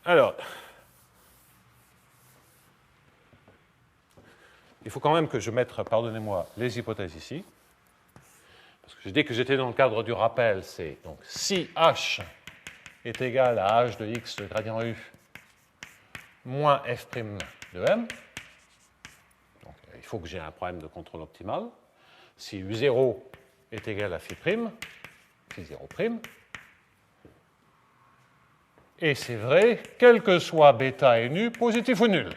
Alors, il faut quand même que je mette, pardonnez-moi, les hypothèses ici. Parce que j'ai dit que j'étais dans le cadre du rappel, c'est donc si h est égal à h de x de gradient u moins f' de m, donc il faut que j'ai un problème de contrôle optimal. Si u0 est égal à phi', phi0', et c'est vrai, quel que soit bêta et nu, positif ou nul.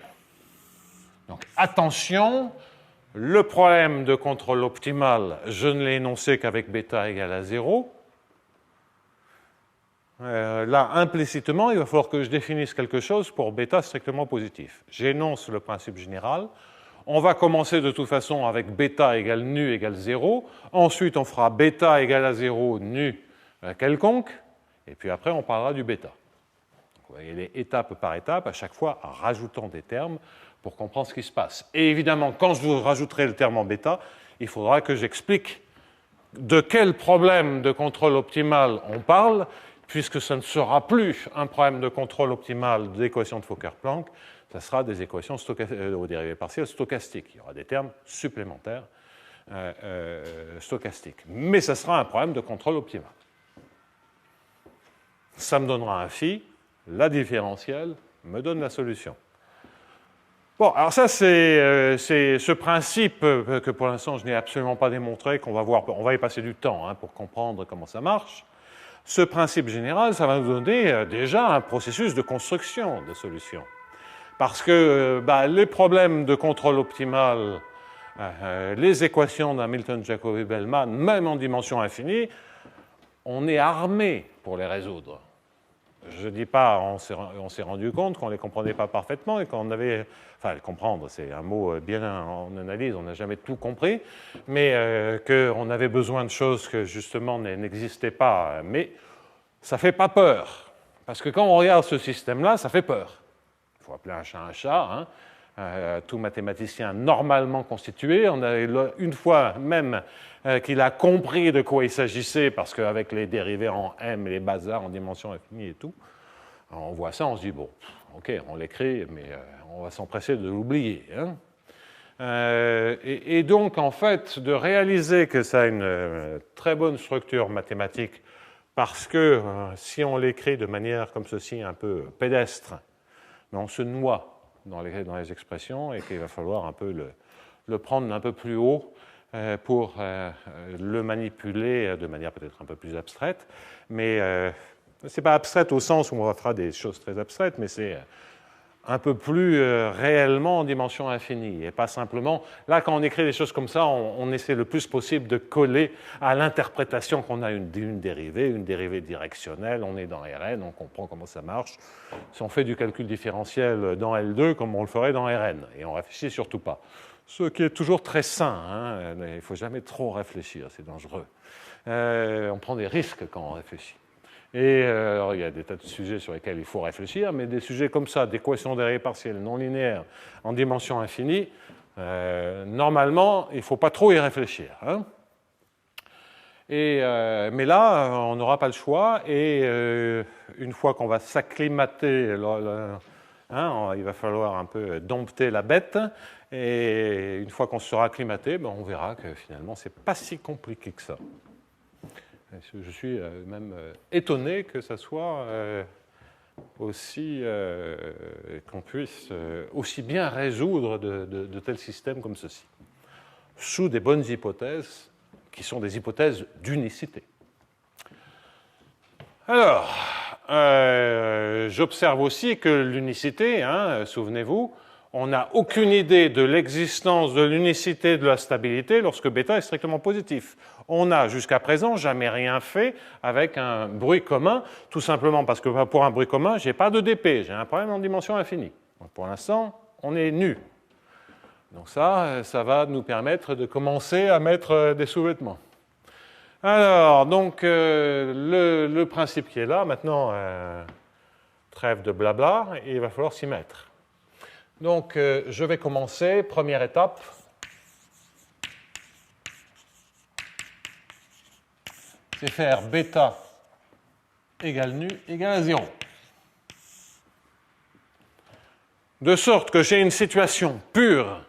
Donc attention, le problème de contrôle optimal, je ne l'ai énoncé qu'avec bêta égale à 0. Là, implicitement, il va falloir que je définisse quelque chose pour bêta strictement positif. J'énonce le principe général. On va commencer de toute façon avec bêta égale nu égale 0. Ensuite, on fera bêta égale à 0, nu quelconque. Et puis après, on parlera du bêta. Donc, vous voyez les étape par étape, à chaque fois en rajoutant des termes pour comprendre ce qui se passe. Et évidemment, quand je vous rajouterai le terme en bêta, il faudra que j'explique de quel problème de contrôle optimal on parle, puisque ce ne sera plus un problème de contrôle optimal d'équations de Fokker-Planck, ce sera des équations aux dérivées partielles stochastiques. Il y aura des termes supplémentaires stochastiques. Mais ce sera un problème de contrôle optimal. Ça me donnera un phi, la différentielle me donne la solution. Bon, alors ça, c'est ce principe que pour l'instant je n'ai absolument pas démontré, qu'on va voir, on va y passer du temps pour comprendre comment ça marche. Ce principe général, ça va nous donner déjà un processus de construction de solutions. Parce que les problèmes de contrôle optimal, les équations d'Hamilton-Jacobi-Bellman, même en dimension infinie, on est armé pour les résoudre. Je ne dis pas on s'est rendu compte qu'on ne les comprenait pas parfaitement et qu'on avait... Enfin, comprendre, c'est un mot bien en analyse, on n'a jamais tout compris, mais qu'on avait besoin de choses que justement n'existaient pas. Mais ça ne fait pas peur. Parce que quand on regarde ce système-là, ça fait peur. Il faut appeler un chat, tout mathématicien normalement constitué. On a une fois même qu'il a compris de quoi il s'agissait, parce qu'avec les dérivés en m et les bazars en dimension infinie et tout, on voit ça, on se dit, bon, ok, on l'écrit, mais on va s'empresser de l'oublier. Et donc, en fait, de réaliser que ça a une très bonne structure mathématique, parce que si on l'écrit de manière comme ceci, un peu pédestre, mais on se noie dans les expressions et qu'il va falloir un peu le prendre un peu plus haut pour le manipuler de manière peut-être un peu plus abstraite. Mais ce n'est pas abstraite au sens où on fera des choses très abstraites, mais c'est un peu plus réellement en dimension infinie. Et pas simplement... Là, quand on écrit des choses comme ça, on essaie le plus possible de coller à l'interprétation qu'on a une dérivée directionnelle, on est dans Rn, on comprend comment ça marche. Si on fait du calcul différentiel dans L2, comme on le ferait dans Rn, et on ne réfléchit surtout pas. Ce qui est toujours très sain, il ne faut jamais trop réfléchir, c'est dangereux. On prend des risques quand on réfléchit. Et alors, il y a des tas de sujets sur lesquels il faut réfléchir, mais des sujets comme ça, d'équations dérivées partielles non linéaires en dimension infinie, normalement, il ne faut pas trop y réfléchir. Mais là, on n'aura pas le choix, et une fois qu'on va s'acclimater, il va falloir un peu dompter la bête, et une fois qu'on sera acclimaté, on verra que finalement, ce n'est pas si compliqué que ça. Je suis même étonné que ça soit aussi qu'on puisse aussi bien résoudre de tels systèmes comme ceci, sous des bonnes hypothèses qui sont des hypothèses d'unicité. Alors, j'observe aussi que l'unicité, souvenez-vous, on n'a aucune idée de l'existence de l'unicité de la stabilité lorsque bêta est strictement positif. On n'a jusqu'à présent jamais rien fait avec un bruit commun, tout simplement parce que pour un bruit commun, je n'ai pas de dp, j'ai un problème en dimension infinie. Donc pour l'instant, on est nu. Donc ça va nous permettre de commencer à mettre des sous-vêtements. Alors, donc, le principe qui est là, maintenant, trêve de blabla, et il va falloir s'y mettre. Donc, je vais commencer, première étape. C'est faire bêta égale nu égale à 0. de sorte que j'ai une situation pure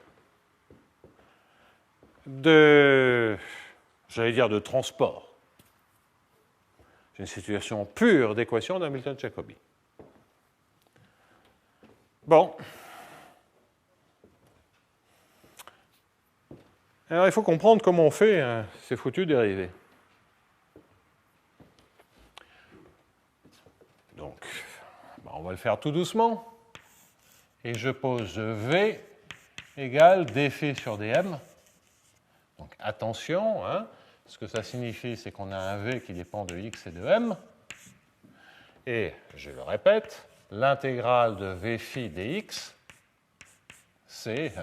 de, j'allais dire, de transport. J'ai une situation pure d'équation d'Hamilton-Jacobi. Bon. Alors, il faut comprendre comment on fait ces foutues dérivées. Donc, on va le faire tout doucement. Et je pose V égale dφ sur dm. Donc, attention, hein, ce que ça signifie, c'est qu'on a un V qui dépend de x et de m. Et, je le répète, l'intégrale de v phi dx, c'est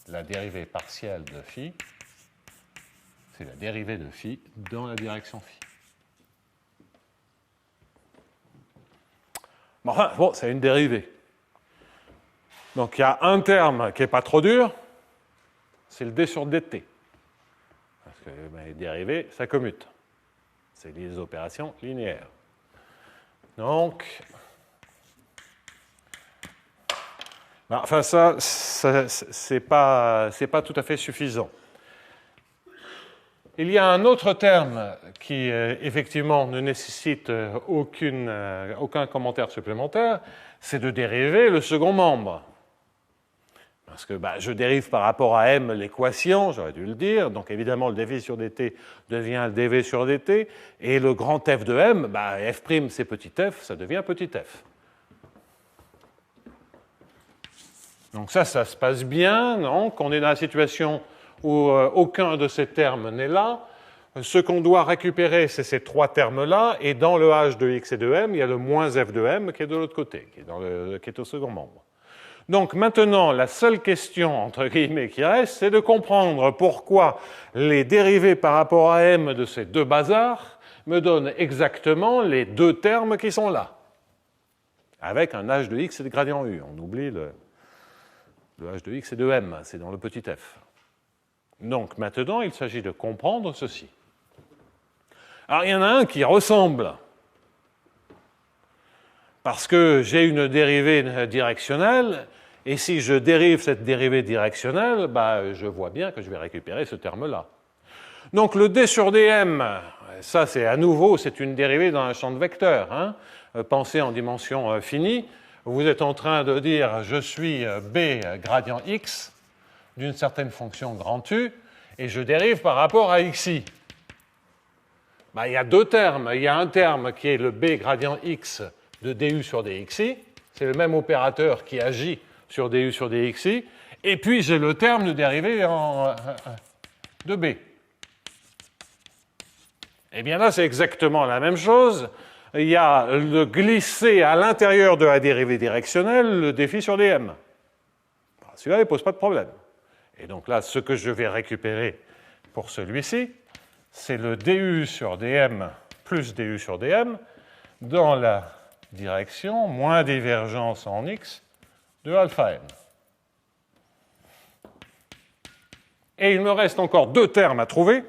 la dérivée partielle de phi. C'est la dérivée de phi dans la direction phi. Bon, c'est une dérivée. Donc il y a un terme qui n'est pas trop dur, c'est le d sur dt. Parce que les dérivées, ça commute. C'est des opérations linéaires. Donc, enfin ça c'est pas tout à fait suffisant. Il y a un autre terme qui, effectivement, ne nécessite aucun commentaire supplémentaire, c'est de dériver le second membre. Parce que je dérive par rapport à m l'équation, j'aurais dû le dire, donc évidemment le dv sur dt devient le dv sur dt, et le grand f de m, f' c'est petit f, ça devient petit f. Donc ça se passe bien, donc on est dans la situation où aucun de ces termes n'est là. Ce qu'on doit récupérer, c'est ces trois termes-là, et dans le h de x et de m, il y a le moins f de m qui est de l'autre côté, qui est au second membre. Donc maintenant, la seule question, entre guillemets, qui reste, c'est de comprendre pourquoi les dérivées par rapport à m de ces deux bazars me donnent exactement les deux termes qui sont là, avec un h de x et de gradient u. On oublie le h de x et de m, c'est dans le petit f. Donc maintenant, il s'agit de comprendre ceci. Alors il y en a un qui ressemble, parce que j'ai une dérivée directionnelle, et si je dérive cette dérivée directionnelle, je vois bien que je vais récupérer ce terme-là. Donc le d sur dm, ça c'est à nouveau, c'est une dérivée dans un champ de vecteurs. Hein. Pensez en dimension finie, vous êtes en train de dire je suis b gradient x d'une certaine fonction grand U, et je dérive par rapport à xi. Il y a deux termes. Il y a un terme qui est le b gradient x de du sur dxi, c'est le même opérateur qui agit sur du sur dxi, et puis j'ai le terme de dérivée de b. Eh bien là, c'est exactement la même chose. Il y a le glissé à l'intérieur de la dérivée directionnelle, le dφ sur dm. Celui-là, il ne pose pas de problème. Et donc là, ce que je vais récupérer pour celui-ci, c'est le du sur dm plus du sur dm dans la direction moins divergence en x de alpha m. Et il me reste encore deux termes à trouver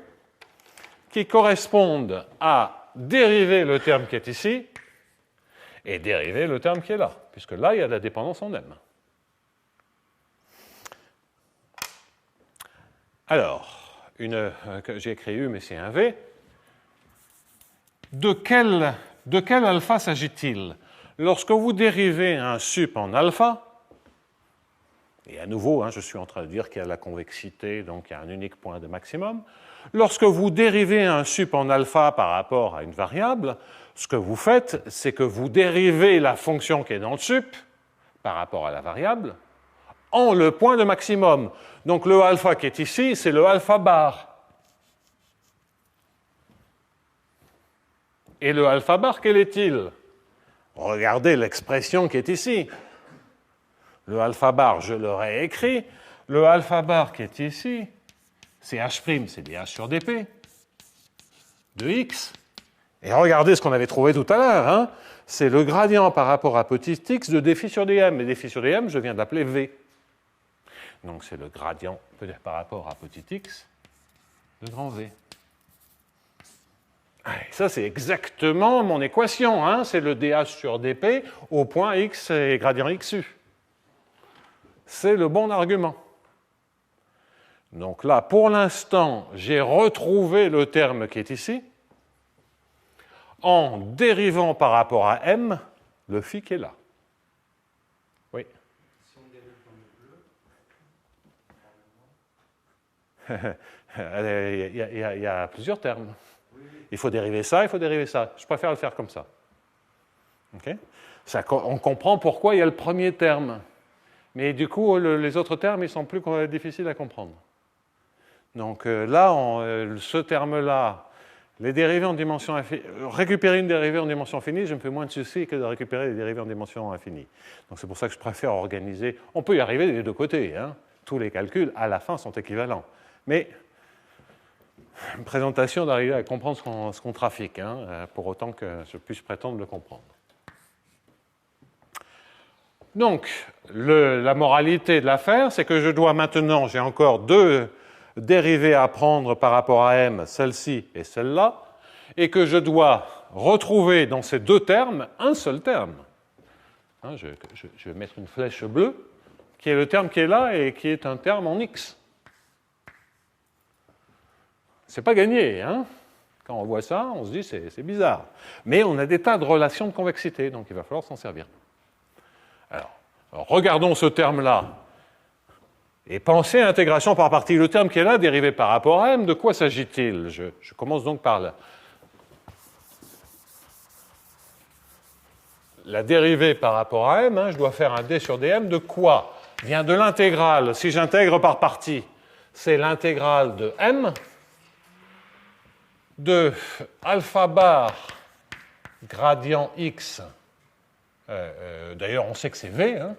qui correspondent à dériver le terme qui est ici et dériver le terme qui est là, puisque là, il y a de la dépendance en m. Alors, j'ai écrit U, mais c'est un V. De quel alpha s'agit-il? Lorsque vous dérivez un sup en alpha, et à nouveau, je suis en train de dire qu'il y a la convexité, donc il y a un unique point de maximum, lorsque vous dérivez un sup en alpha par rapport à une variable, ce que vous faites, c'est que vous dérivez la fonction qui est dans le sup par rapport à la variable en le point de maximum. Donc le alpha qui est ici, c'est le alpha bar. Et le alpha bar, quel est-il? Regardez l'expression qui est ici. Le alpha bar, je le réécris. Le alpha bar qui est ici, c'est h', c'est dh sur dp, de x. Et regardez ce qu'on avait trouvé tout à l'heure. C'est le gradient par rapport à petit x de dφ sur dm. Et dφ sur dm, je viens d'appeler v. Donc c'est le gradient par rapport à petit x de grand V. Et ça, c'est exactement mon équation. C'est le dH sur dP au point x et gradient xu. c'est le bon argument. Donc là, pour l'instant, j'ai retrouvé le terme qui est ici en dérivant par rapport à m le phi qui est là. Oui. Si on dérive dans le bleu, Il y a plusieurs termes. Il faut dériver ça, il faut dériver ça. Je préfère le faire comme ça. Okay? On comprend pourquoi il y a le premier terme. Mais du coup, les autres termes, ils sont plus difficiles à comprendre. Donc là, ce terme-là, les dérivées en dimension infinie, récupérer une dérivée en dimension finie, je me fais moins de soucis que de récupérer des dérivées en dimension infinie. Donc c'est pour ça que je préfère organiser. On peut y arriver des deux côtés. Hein. Tous les calculs, à la fin, sont équivalents. Mais une présentation d'arriver à comprendre ce qu'on trafique, hein, pour autant que je puisse prétendre le comprendre. Donc, la moralité de l'affaire, c'est que je dois maintenant, j'ai encore deux dérivées à prendre par rapport à m, celle-ci et celle-là, et que je dois retrouver dans ces deux termes un seul terme. Hein, je vais mettre une flèche bleue, qui est le terme qui est là et qui est un terme en x. C'est pas gagné, hein? Quand on voit ça, on se dit c'est bizarre. Mais on a des tas de relations de convexité, donc il va falloir s'en servir. Alors, regardons ce terme-là et pensez à intégration par partie. Le terme qui est là, dérivé par rapport à m, de quoi s'agit-il? Je commence donc par là. La dérivée par rapport à m, hein, je dois faire un d sur dm de quoi? Vient de l'intégrale. Si j'intègre par partie, c'est l'intégrale de m de alpha bar gradient x, d'ailleurs on sait que c'est v, hein,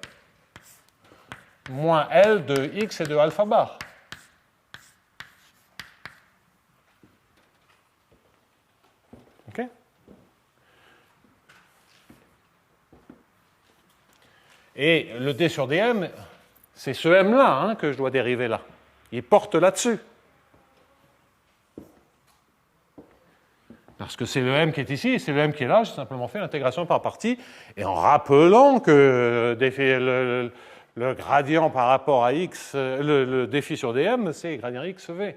moins L de x et de alpha bar. OK? Et le d sur dm, c'est ce m-là, hein, que je dois dériver là. Il porte là-dessus. Parce que c'est le m qui est ici et c'est le m qui est là, j'ai simplement fait l'intégration par partie, et en rappelant que le gradient par rapport à x, le défi sur dm, c'est gradient x v.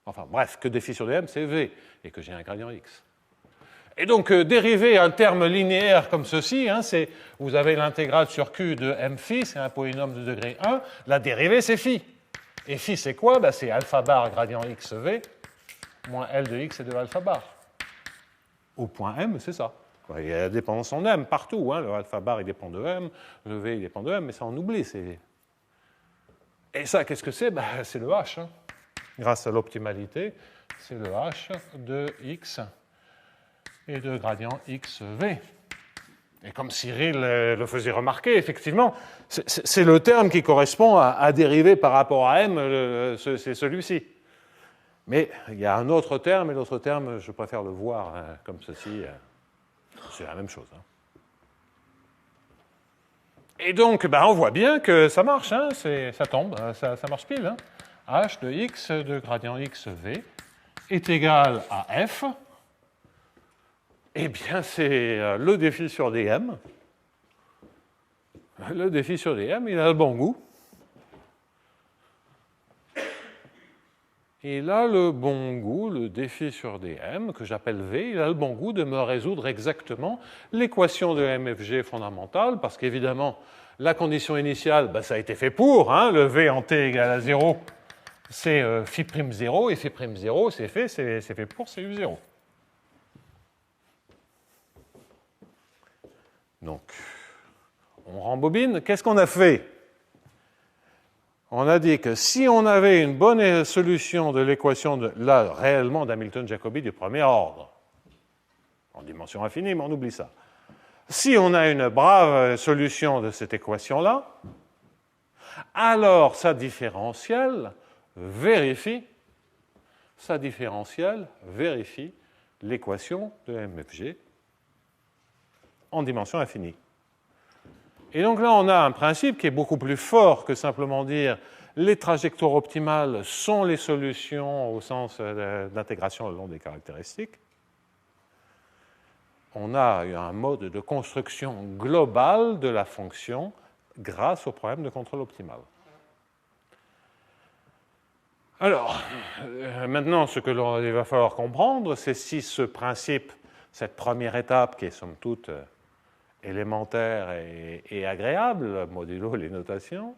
Enfin bref, que défi sur dm, c'est v, et que j'ai un gradient x. Et donc, dériver un terme linéaire comme ceci, hein, vous avez l'intégrale sur q de m phi, c'est un polynôme de degré 1, la dérivée c'est phi. Et phi c'est quoi? Ben, c'est alpha bar gradient x v, moins L de x et de alpha bar. Au point M, c'est ça. Il y a la dépendance en M partout. Hein. Le alpha bar, il dépend de M, le V, il dépend de M, mais ça, on oublie. Et ça, qu'est-ce que c'est? C'est le H. Hein. Grâce à l'optimalité, c'est le H de x et de gradient xv. Et comme Cyril le faisait remarquer, effectivement, c'est le terme qui correspond à dériver par rapport à M, c'est celui-ci. Mais il y a un autre terme, et l'autre terme, je préfère le voir comme ceci. C'est la même chose. Hein. Et donc, on voit bien que ça marche, hein, ça tombe, ça marche pile. Hein. H de x de gradient xv est égal à f. Eh bien, c'est le défi sur dm. Le défi sur dm, il a le bon goût. Il a le bon goût, le défi sur dm, que j'appelle V, il a le bon goût de me résoudre exactement l'équation de MFG fondamentale, parce qu'évidemment, la condition initiale, ça a été fait pour, hein, le V en t égale à 0, c'est phi'0, et phi'0, c'est fait pour CU0. Donc, on rembobine. Qu'est-ce qu'on a fait? On a dit que si on avait une bonne solution de l'équation, là, réellement d'Hamilton-Jacobi du premier ordre, en dimension infinie, mais on oublie ça. Si on a une brave solution de cette équation-là, alors sa différentielle vérifie l'équation de MFG en dimension infinie. Et donc là, on a un principe qui est beaucoup plus fort que simplement dire les trajectoires optimales sont les solutions au sens d'intégration le long des caractéristiques. On a un mode de construction globale de la fonction grâce au problème de contrôle optimal. Alors, maintenant, ce que il va falloir comprendre, c'est si ce principe, cette première étape qui est somme toute élémentaire et agréable, modulo les notations,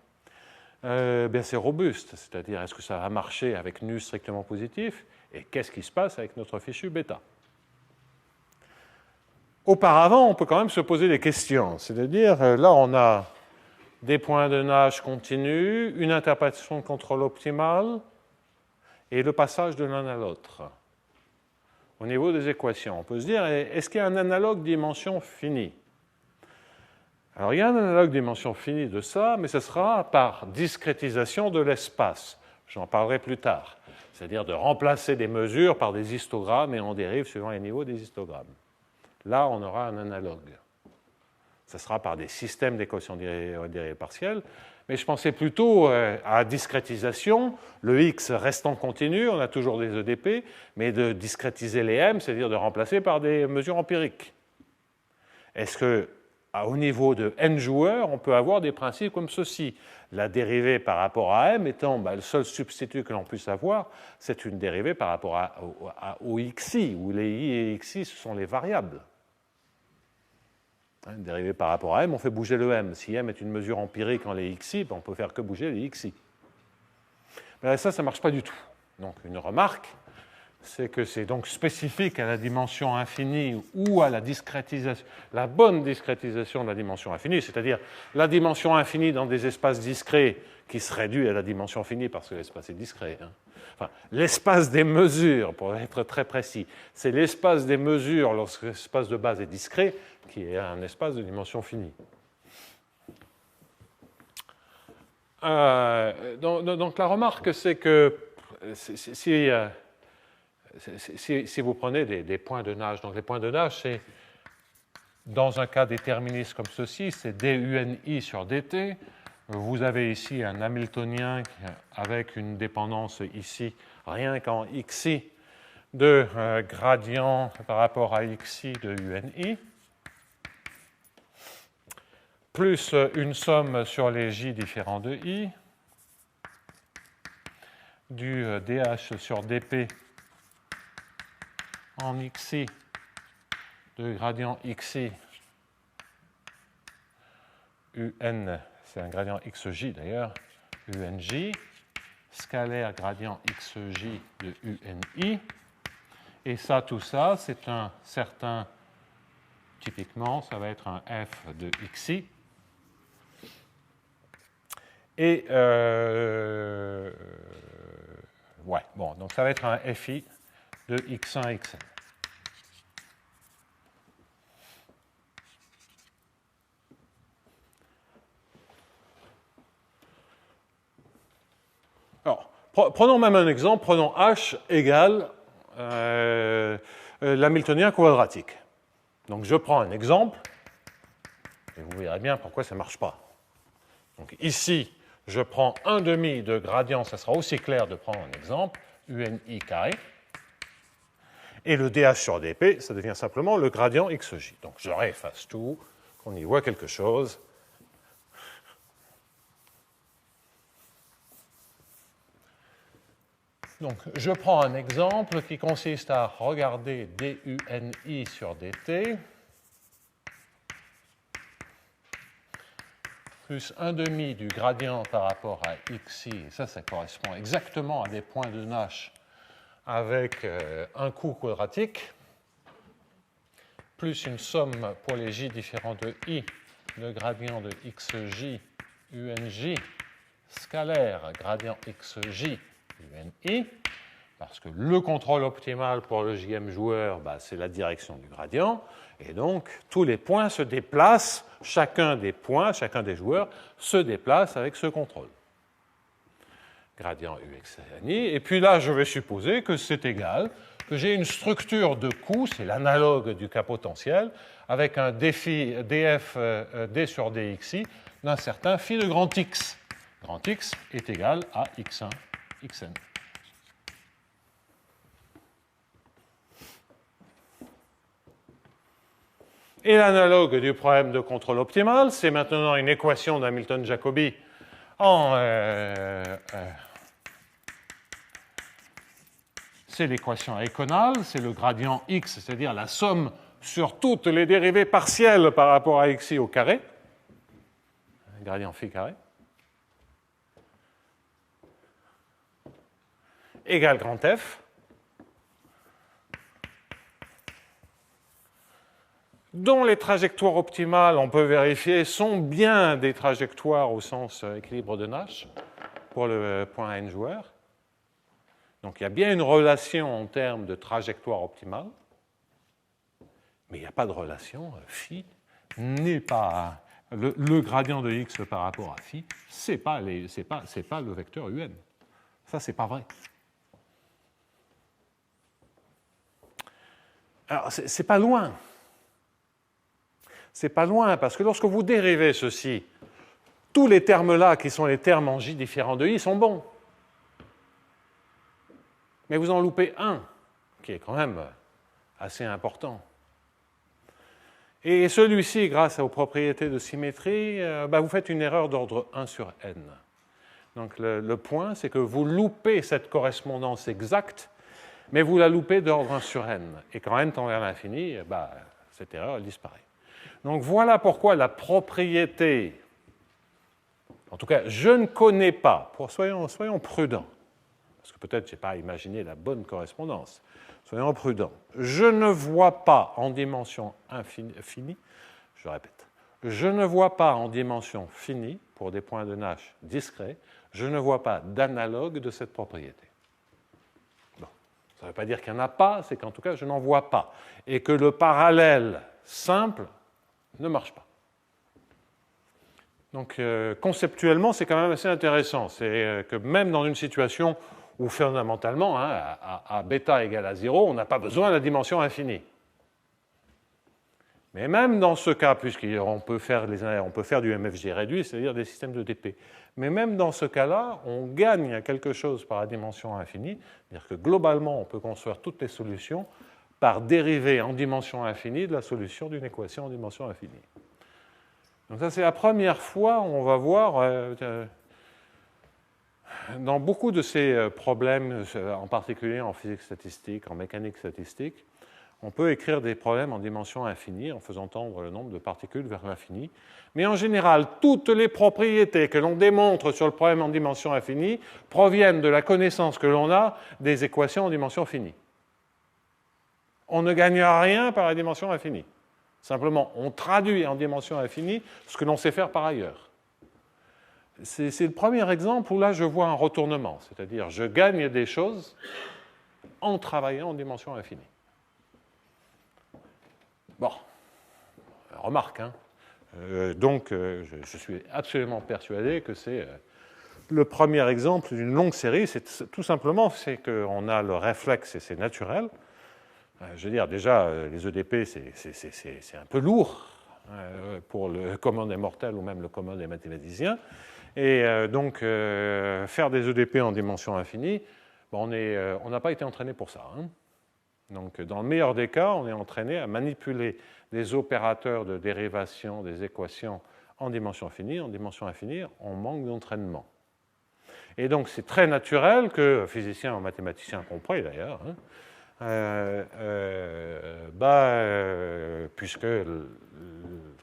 bien c'est robuste, c'est-à-dire est-ce que ça va marcher avec nu strictement positif et qu'est-ce qui se passe avec notre fichu bêta. Auparavant, on peut quand même se poser des questions, c'est-à-dire là on a des points de nage continus, une interprétation de contrôle optimal et le passage de l'un à l'autre. Au niveau des équations, on peut se dire, est-ce qu'il y a un analogue dimension finie? Alors, il y a un analogue dimension finie de ça, mais ce sera par discrétisation de l'espace. J'en parlerai plus tard. C'est-à-dire de remplacer des mesures par des histogrammes et on dérive suivant les niveaux des histogrammes. Là, on aura un analogue. Ce sera par des systèmes d'équations dérivées partielles, mais je pensais plutôt à discrétisation, le x restant continu, on a toujours des EDP, mais de discrétiser les m, c'est-à-dire de remplacer par des mesures empiriques. Est-ce qu'au niveau de n joueurs, on peut avoir des principes comme ceci? La dérivée par rapport à m étant le seul substitut que l'on puisse avoir, c'est une dérivée par rapport au xi, où les i et xi, ce sont les variables. Une dérivée par rapport à m, on fait bouger le m. Si m est une mesure empirique en les xi, on ne peut faire que bouger les xi. Mais ça ne marche pas du tout. Donc une remarque, c'est que c'est donc spécifique à la dimension infinie ou à la discrétisation, la bonne discrétisation de la dimension infinie, c'est-à-dire la dimension infinie dans des espaces discrets qui se réduit à la dimension finie parce que l'espace est discret. Enfin, l'espace des mesures, pour être très précis, c'est l'espace des mesures lorsque l'espace de base est discret, qui est un espace de dimension finie. Donc la remarque, c'est que si vous prenez des points de nage, donc les points de nage, c'est dans un cas déterministe comme ceci, c'est dUNI sur dt. Vous avez ici un Hamiltonien avec une dépendance ici, rien qu'en xi, de gradient par rapport à xi de UNI, plus une somme sur les j différents de i, du dH sur dp en xi de gradient xi un, c'est un gradient xj d'ailleurs, unj, scalaire gradient xj de uni, et ça, tout ça, c'est un certain, typiquement, ça va être un f de xi, et ouais, bon, donc ça va être un fi de x1, xn. Alors, prenons même un exemple, prenons h égale l'hamiltonien quadratique. Donc je prends un exemple, et vous verrez bien pourquoi ça ne marche pas. Donc ici, je prends un demi de gradient, ça sera aussi clair de prendre un exemple, uni carré, et le dH sur dp, ça devient simplement le gradient xj. Donc je réefface tout, qu'on y voit quelque chose. Donc, je prends un exemple qui consiste à regarder dUNI sur dt plus 1 demi du gradient par rapport à xi, et ça correspond exactement à des points de Nash avec un coût quadratique, plus une somme pour les j différents de i, le gradient de xj, unj, scalaire, gradient xj, UNI, parce que le contrôle optimal pour le jm joueur, c'est la direction du gradient, et donc tous les points se déplacent, chacun des points, chacun des joueurs se déplace avec ce contrôle. Gradient UXNI, et puis là je vais supposer que c'est égal, que j'ai une structure de coût, c'est l'analogue du cas potentiel, avec un df d sur dxi d'un certain phi de grand X. Grand X est égal à x1, xn. Et l'analogue du problème de contrôle optimal, c'est maintenant une équation d'Hamilton-Jacobi en... c'est l'équation éconale, c'est le gradient x, c'est-à-dire la somme sur toutes les dérivées partielles par rapport à xi au carré, gradient phi carré, égale grand F, dont les trajectoires optimales, on peut vérifier, sont bien des trajectoires au sens équilibre de Nash pour le point n joueur. Donc il y a bien une relation en termes de trajectoire optimale, mais il n'y a pas de relation. Phi n'est pas... Le gradient de x par rapport à phi, ce n'est pas le vecteur un. Ça, ce n'est pas vrai. Alors, c'est pas loin. C'est pas loin, parce que lorsque vous dérivez ceci, tous les termes-là, qui sont les termes en j différents de i, sont bons. Mais vous en loupez un, qui est quand même assez important. Et celui-ci, grâce aux propriétés de symétrie, vous faites une erreur d'ordre 1 sur n. Donc le point, c'est que vous loupez cette correspondance exacte, mais vous la loupez d'ordre 1 sur n. Et quand n tend vers l'infini, cette erreur elle disparaît. Donc voilà pourquoi la propriété, en tout cas, je ne connais pas, soyons prudents, parce que peut-être je n'ai pas imaginé la bonne correspondance. Soyons prudents. Je ne vois pas en dimension finie, je répète, je ne vois pas en dimension finie, pour des points de Nash discrets, je ne vois pas d'analogue de cette propriété. Bon. Ça ne veut pas dire qu'il n'y en a pas, c'est qu'en tout cas, je n'en vois pas. Et que le parallèle simple ne marche pas. Donc, conceptuellement, c'est quand même assez intéressant. C'est que même dans une situation où fondamentalement, à bêta égale à 0, on n'a pas besoin de la dimension infinie. Mais même dans ce cas, puisqu'on peut faire du MFG réduit, c'est-à-dire des systèmes de DP, mais même dans ce cas-là, on gagne quelque chose par la dimension infinie, c'est-à-dire que globalement, on peut construire toutes les solutions par dérivée en dimension infinie de la solution d'une équation en dimension infinie. Donc ça, c'est la première fois où on va voir... dans beaucoup de ces problèmes, en particulier en physique statistique, en mécanique statistique, on peut écrire des problèmes en dimension infinie en faisant tendre le nombre de particules vers l'infini. Mais en général, toutes les propriétés que l'on démontre sur le problème en dimension infinie proviennent de la connaissance que l'on a des équations en dimension finie. On ne gagne rien par la dimension infinie. Simplement, on traduit en dimension infinie ce que l'on sait faire par ailleurs. C'est le premier exemple où là je vois un retournement, c'est-à-dire je gagne des choses en travaillant en dimension infinie. Bon, remarque, donc je suis absolument persuadé que c'est le premier exemple d'une longue série. C'est tout simplement c'est qu'on a le réflexe et c'est naturel. Je veux dire, déjà, les EDP, c'est un peu lourd pour le commun des mortels ou même le commun des mathématiciens. Et donc, faire des EDP en dimension infinie, on n'a pas été entraîné pour ça. Donc, dans le meilleur des cas, on est entraîné à manipuler des opérateurs de dérivation des équations en dimension infinie. En dimension infinie, on manque d'entraînement. Et donc, c'est très naturel que, physiciens ou mathématiciens compris d'ailleurs, puisque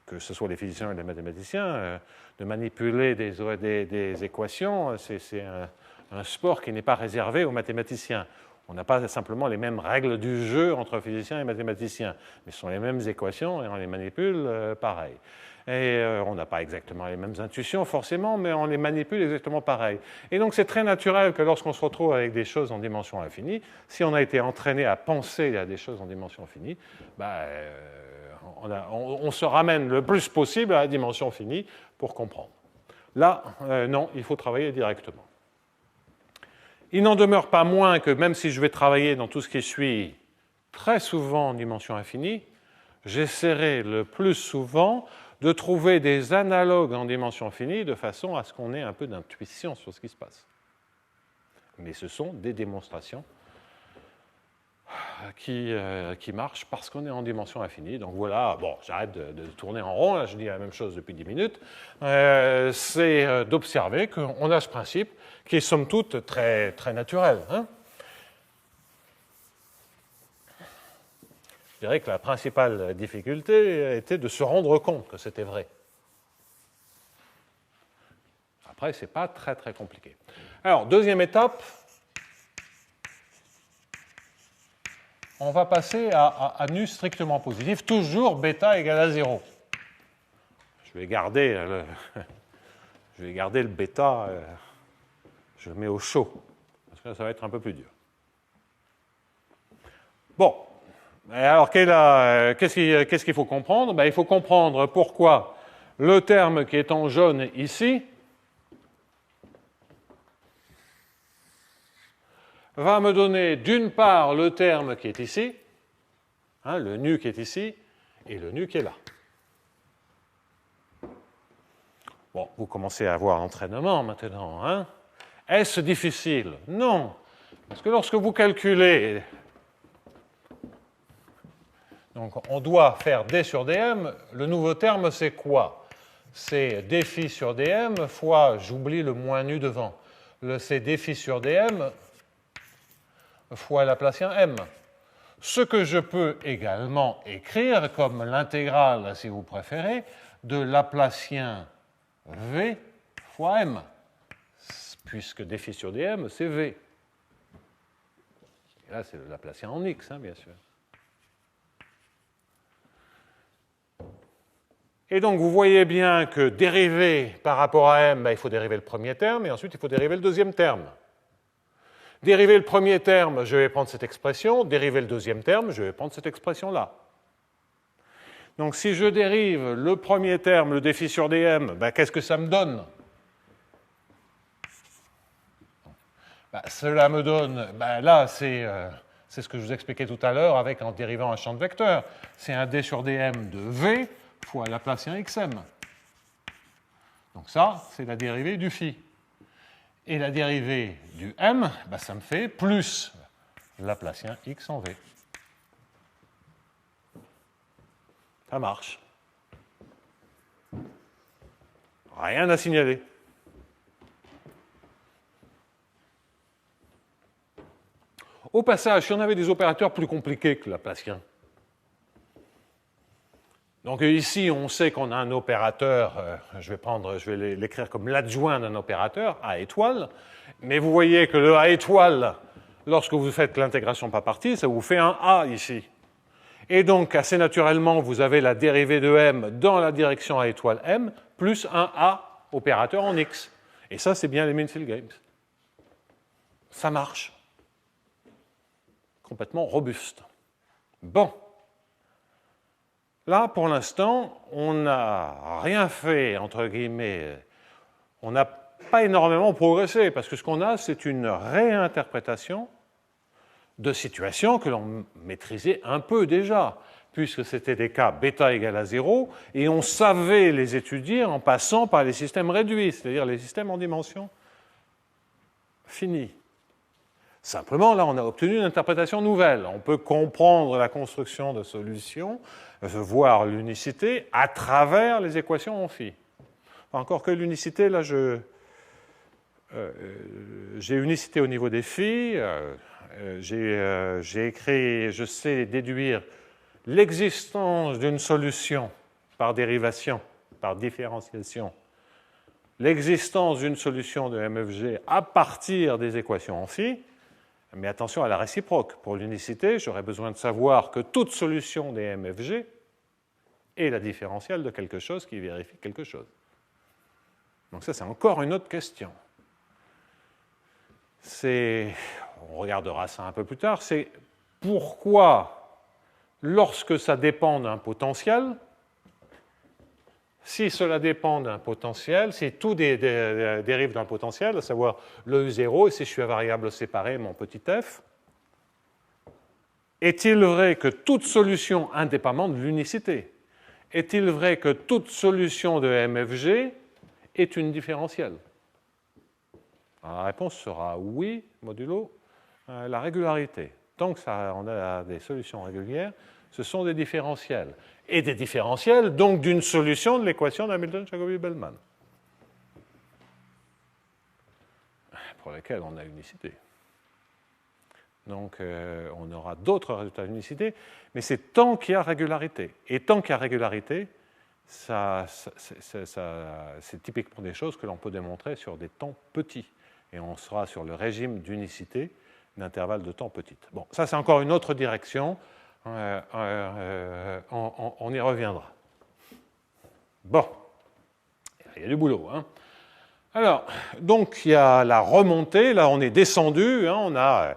que ce soit les physiciens et les mathématiciens, de manipuler des équations, c'est un sport qui n'est pas réservé aux mathématiciens. On n'a pas simplement les mêmes règles du jeu entre physiciens et mathématiciens, mais ce sont les mêmes équations et on les manipule pareil. Et on n'a pas exactement les mêmes intuitions forcément, mais on les manipule exactement pareil. Et donc c'est très naturel que lorsqu'on se retrouve avec des choses en dimension infinie, si on a été entraîné à penser à des choses en dimension infinie, on se ramène le plus possible à la dimension finie pour comprendre. Là, non, il faut travailler directement. Il n'en demeure pas moins que même si je vais travailler dans tout ce qui suit très souvent en dimension infinie, j'essaierai le plus souvent de trouver des analogues en dimension finie de façon à ce qu'on ait un peu d'intuition sur ce qui se passe. Mais ce sont des démonstrations qui marche parce qu'on est en dimension infinie. Donc voilà, bon, j'arrête de tourner en rond, là, je dis la même chose depuis 10 minutes. C'est d'observer qu'on a ce principe qui est somme toute très, très naturel. Hein. Je dirais que la principale difficulté était de se rendre compte que c'était vrai. Après, ce n'est pas très, très compliqué. Alors, deuxième étape, on va passer à nu strictement positif, toujours bêta égale à 0. Je vais garder le bêta, je le mets au chaud, parce que ça va être un peu plus dur. Bon, alors qu'est-ce qu'il faut comprendre? Ben, il faut comprendre pourquoi le terme qui est en jaune ici va me donner d'une part le terme qui est ici, hein, le nu qui est ici, et le nu qui est là. Bon, vous commencez à avoir l'entraînement maintenant. Hein. Est-ce difficile? Non. Parce que lorsque vous calculez, donc on doit faire d sur dm, le nouveau terme c'est quoi? C'est dφ sur dm fois, j'oublie le moins nu devant, c'est dφ sur dm fois Laplacien m. Ce que je peux également écrire comme l'intégrale, si vous préférez, de Laplacien v fois m, puisque dφ sur dm, c'est v. Et là, c'est le Laplacien en x, hein, bien sûr. Et donc, vous voyez bien que dériver par rapport à m, ben, il faut dériver le premier terme, et ensuite, il faut dériver le deuxième terme. Dériver le premier terme, je vais prendre cette expression. Dériver le deuxième terme, je vais prendre cette expression-là. Donc, si je dérive le premier terme, le dφ sur dm, ben, qu'est-ce que ça me donne? Ben, cela me donne, ben, là, c'est ce que je vous expliquais tout à l'heure en dérivant un champ de vecteurs. C'est un d sur dm de v fois Laplacien xm. Donc ça, c'est la dérivée du phi. Et la dérivée du m, ben, ça me fait plus Laplacien x en v. Ça marche. Rien à signaler. Au passage, si on avait des opérateurs plus compliqués que Laplacien, donc ici, on sait qu'on a un opérateur, je vais l'écrire comme l'adjoint d'un opérateur, A étoile, mais vous voyez que le A étoile, lorsque vous faites l'intégration par partie, ça vous fait un A ici. Et donc, assez naturellement, vous avez la dérivée de m dans la direction A étoile m, plus un A opérateur en x. Et ça, c'est bien les Minfield Games. Ça marche. Complètement robuste. Bon. Là, pour l'instant, on n'a rien fait, entre guillemets, on n'a pas énormément progressé, parce que ce qu'on a, c'est une réinterprétation de situations que l'on maîtrisait un peu déjà, puisque c'était des cas bêta égale à 0, et on savait les étudier en passant par les systèmes réduits, c'est-à-dire les systèmes en dimension finie. Simplement, là, on a obtenu une interprétation nouvelle. On peut comprendre la construction de solutions, voir l'unicité à travers les équations en phi. Encore que l'unicité, là, j'ai unicité au niveau des phi, j'ai écrit, je sais déduire l'existence d'une solution par dérivation, par différenciation, l'existence d'une solution de MFG à partir des équations en phi. Mais attention à la réciproque. Pour l'unicité, j'aurais besoin de savoir que toute solution des MFG est la différentielle de quelque chose qui vérifie quelque chose. Donc ça, c'est encore une autre question. On regardera ça un peu plus tard, c'est pourquoi, lorsque ça dépend d'un potentiel, si cela dépend d'un potentiel, si tout dérive d'un potentiel, à savoir le U0, et si je suis à variable séparée, mon petit f, est-il vrai que toute solution, indépendamment de l'unicité, est-il vrai que toute solution de MFG est une différentielle? Alors, la réponse sera oui, modulo la régularité. tant que on a des solutions régulières, ce sont des différentiels. Et des différentiels, donc d'une solution de l'équation d'Hamilton-Jacobi-Bellman, pour laquelle on a unicité. Donc, on aura d'autres résultats d'unicité, mais c'est tant qu'il y a régularité. Et tant qu'il y a régularité, c'est typiquement des choses que l'on peut démontrer sur des temps petits. Et on sera sur le régime d'unicité d'intervalles de temps petites. Bon, ça, c'est encore une autre direction. On y reviendra. Bon, il y a du boulot, hein. Alors, donc, il y a la remontée. Là, on est descendu. Hein, on a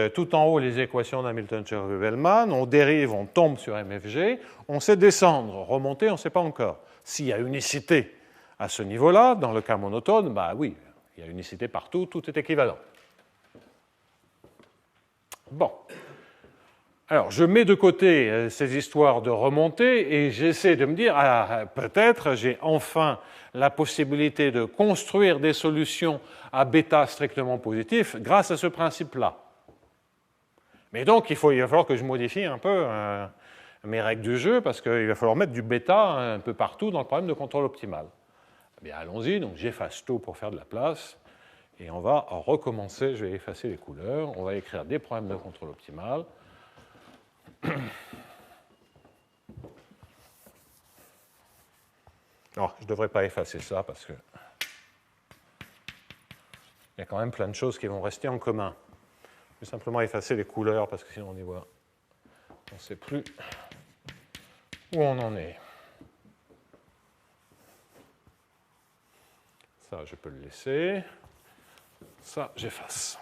tout en haut les équations d'Hamilton-Jacobi-Bellman. On dérive, on tombe sur MFG. On sait descendre. Remonter, on ne sait pas encore. S'il y a unicité à ce niveau-là, dans le cas monotone, bah oui, il y a unicité partout, tout est équivalent. Bon. Alors, je mets de côté ces histoires de remontée et j'essaie de me dire, peut-être j'ai enfin la possibilité de construire des solutions à bêta strictement positif grâce à ce principe-là. Mais donc, il va falloir que je modifie un peu mes règles du jeu parce qu'il va falloir mettre du bêta un peu partout dans le problème de contrôle optimal. Eh bien, allons-y, donc j'efface tout pour faire de la place et on va recommencer, je vais effacer les couleurs, on va écrire des problèmes de contrôle optimal. Alors, je ne devrais pas effacer ça parce que il y a quand même plein de choses qui vont rester en commun. Je vais simplement effacer les couleurs parce que sinon on y voit. On ne sait plus où on en est. Ça, je peux le laisser. Ça, j'efface.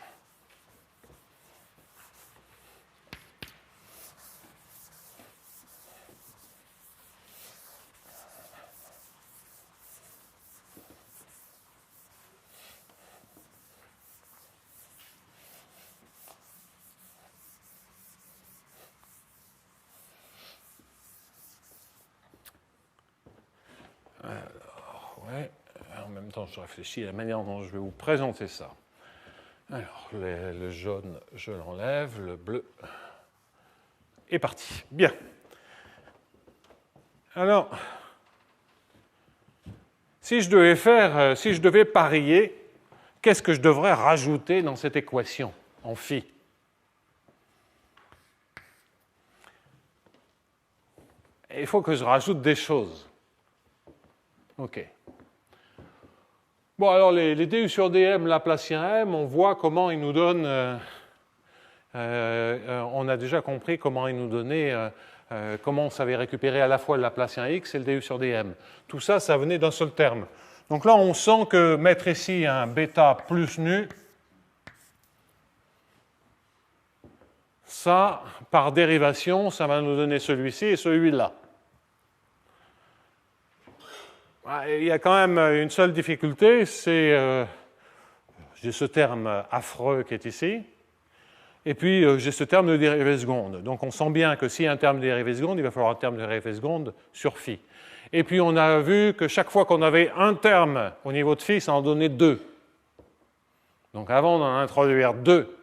En même temps, je réfléchis à la manière dont je vais vous présenter ça. Alors, le jaune, je l'enlève, le bleu est parti. Bien. Alors, si je devais parier, qu'est-ce que je devrais rajouter dans cette équation en phi? Il faut que je rajoute des choses. OK. Bon, alors les du sur dm laplacien m, on voit comment ils nous donnent. On a déjà compris comment ils nous donnaient, comment on savait récupérer à la fois le laplacien x et le du sur dm. Tout ça, ça venait d'un seul terme. Donc là, on sent que mettre ici un bêta plus nu, ça, par dérivation, ça va nous donner celui-ci et celui-là. Il y a quand même une seule difficulté, c'est j'ai ce terme affreux qui est ici, et puis j'ai ce terme de dérivée seconde. Donc on sent bien que s'il y a un terme de dérivée seconde, il va falloir un terme de dérivée seconde sur phi. Et puis on a vu que chaque fois qu'on avait un terme au niveau de phi, ça en donnait deux. Donc avant d'en introduire deux,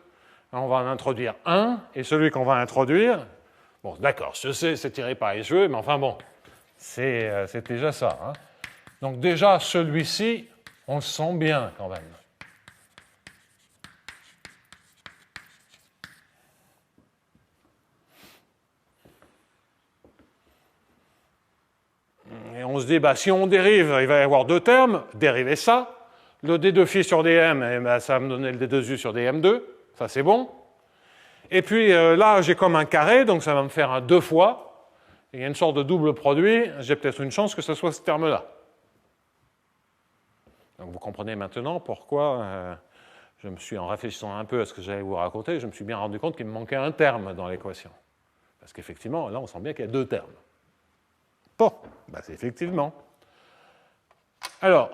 on va en introduire un, et celui qu'on va introduire, bon d'accord, je sais, c'est tiré par les cheveux, mais enfin bon, c'est déjà ça, hein. Donc déjà, celui-ci, on le sent bien quand même. Et on se dit, bah, si on dérive, il va y avoir deux termes, dériver ça. Le d2 phi sur dm, eh ben, ça va me donner le d2u sur dm2, ça c'est bon. Et puis là, j'ai comme un carré, donc ça va me faire un 2 fois. Il y a une sorte de double produit, j'ai peut-être une chance que ce soit ce terme-là. Donc vous comprenez maintenant pourquoi je me suis, en réfléchissant un peu à ce que j'allais vous raconter, je me suis bien rendu compte qu'il me manquait un terme dans l'équation. Parce qu'effectivement, là, on sent bien qu'il y a deux termes. Bon, ben c'est effectivement. Alors,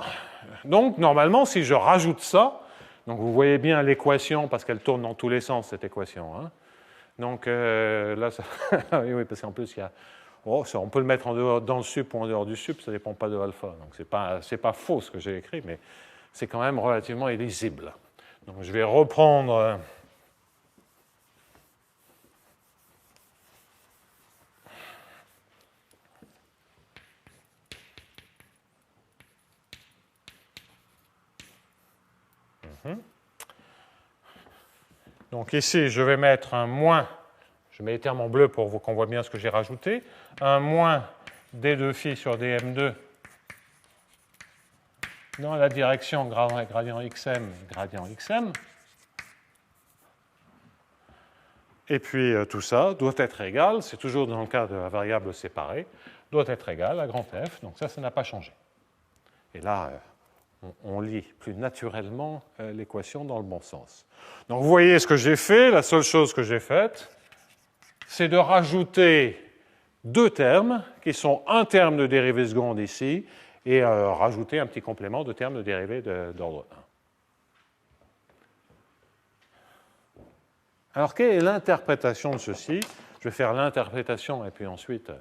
donc, normalement, si je rajoute ça, donc vous voyez bien l'équation, parce qu'elle tourne dans tous les sens, cette équation. Hein. Donc là, ça... oui, parce qu'en plus, il y a... Oh, ça, on peut le mettre en dehors, dans le sup ou en dehors du sup, ça ne dépend pas de alpha. Donc c'est pas faux ce que j'ai écrit, mais c'est quand même relativement illisible. Donc je vais reprendre Donc ici, je vais mettre un moins, je mets les termes en bleu pour qu'on voit bien ce que j'ai rajouté, un moins d2φ sur dm2 dans la direction gradient xm. Et puis tout ça doit être égal, c'est toujours dans le cas de la variable séparée, doit être égal à grand F, donc ça n'a pas changé. Et là, on lit plus naturellement l'équation dans le bon sens. Donc vous voyez ce que j'ai fait, la seule chose que j'ai faite, c'est de rajouter deux termes, qui sont un terme de dérivée seconde ici, et rajouter un petit complément de termes de dérivée d'ordre 1. Alors, quelle est l'interprétation de ceci? Je vais faire l'interprétation et puis ensuite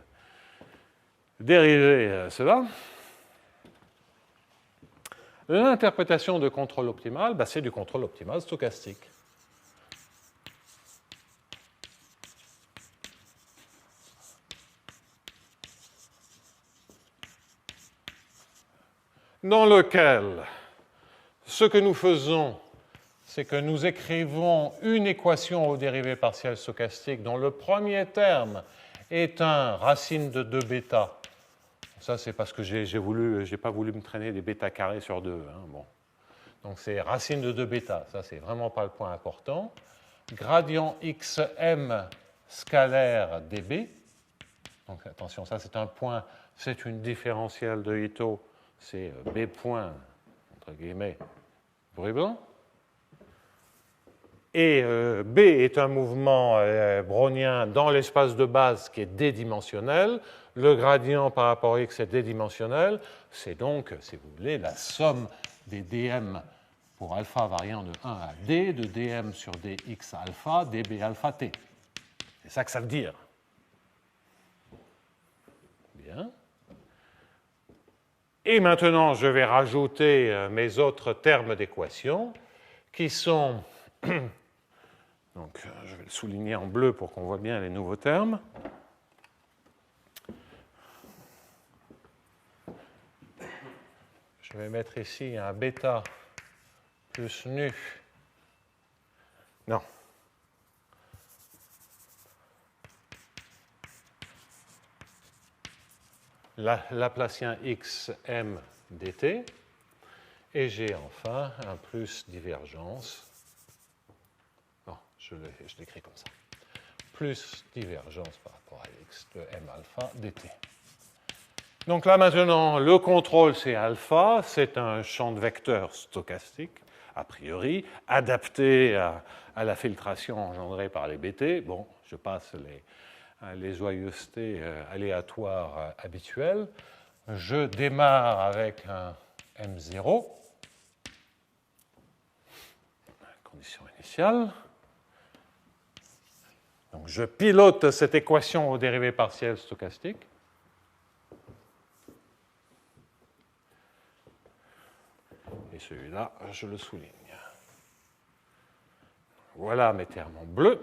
dériver cela. L'interprétation de contrôle optimal, c'est du contrôle optimal stochastique. Dans lequel ce que nous faisons, c'est que nous écrivons une équation aux dérivées partielles stochastiques dont le premier terme est un racine de 2 bêta. Ça, c'est parce que j'ai pas voulu me traîner des bêta carrés sur 2. Bon. Donc, c'est racine de 2 bêta. Ça, c'est vraiment pas le point important. Gradient xm scalaire db. Donc, attention, ça, c'est un point, c'est une différentielle de Ito. C'est b point, entre guillemets, bruit blanc. Et B est un mouvement brownien dans l'espace de base qui est d-dimensionnel. Le gradient par rapport à x est d-dimensionnel. C'est donc, si vous voulez, la somme des dm pour alpha variant de 1 à d, de dm sur dx alpha, db alpha t. C'est ça que ça veut dire. Bien. Et maintenant, je vais rajouter mes autres termes d'équation qui sont... Donc, je vais le souligner en bleu pour qu'on voit bien les nouveaux termes. Je vais mettre ici un bêta plus nu. Non. Laplacien xm dt. Et j'ai enfin un plus divergence. Je l'écris comme ça. Plus divergence par rapport à x de m alpha dt. Donc là maintenant, le contrôle c'est alpha, c'est un champ de vecteurs stochastique, a priori, adapté à la filtration engendrée par les bt. Bon, je passe les joyeusetés aléatoires habituelles. Je démarre avec un m0, condition initiale. Donc je pilote cette équation aux dérivées partielles stochastiques. Et celui-là, je le souligne. Voilà mes termes en bleu.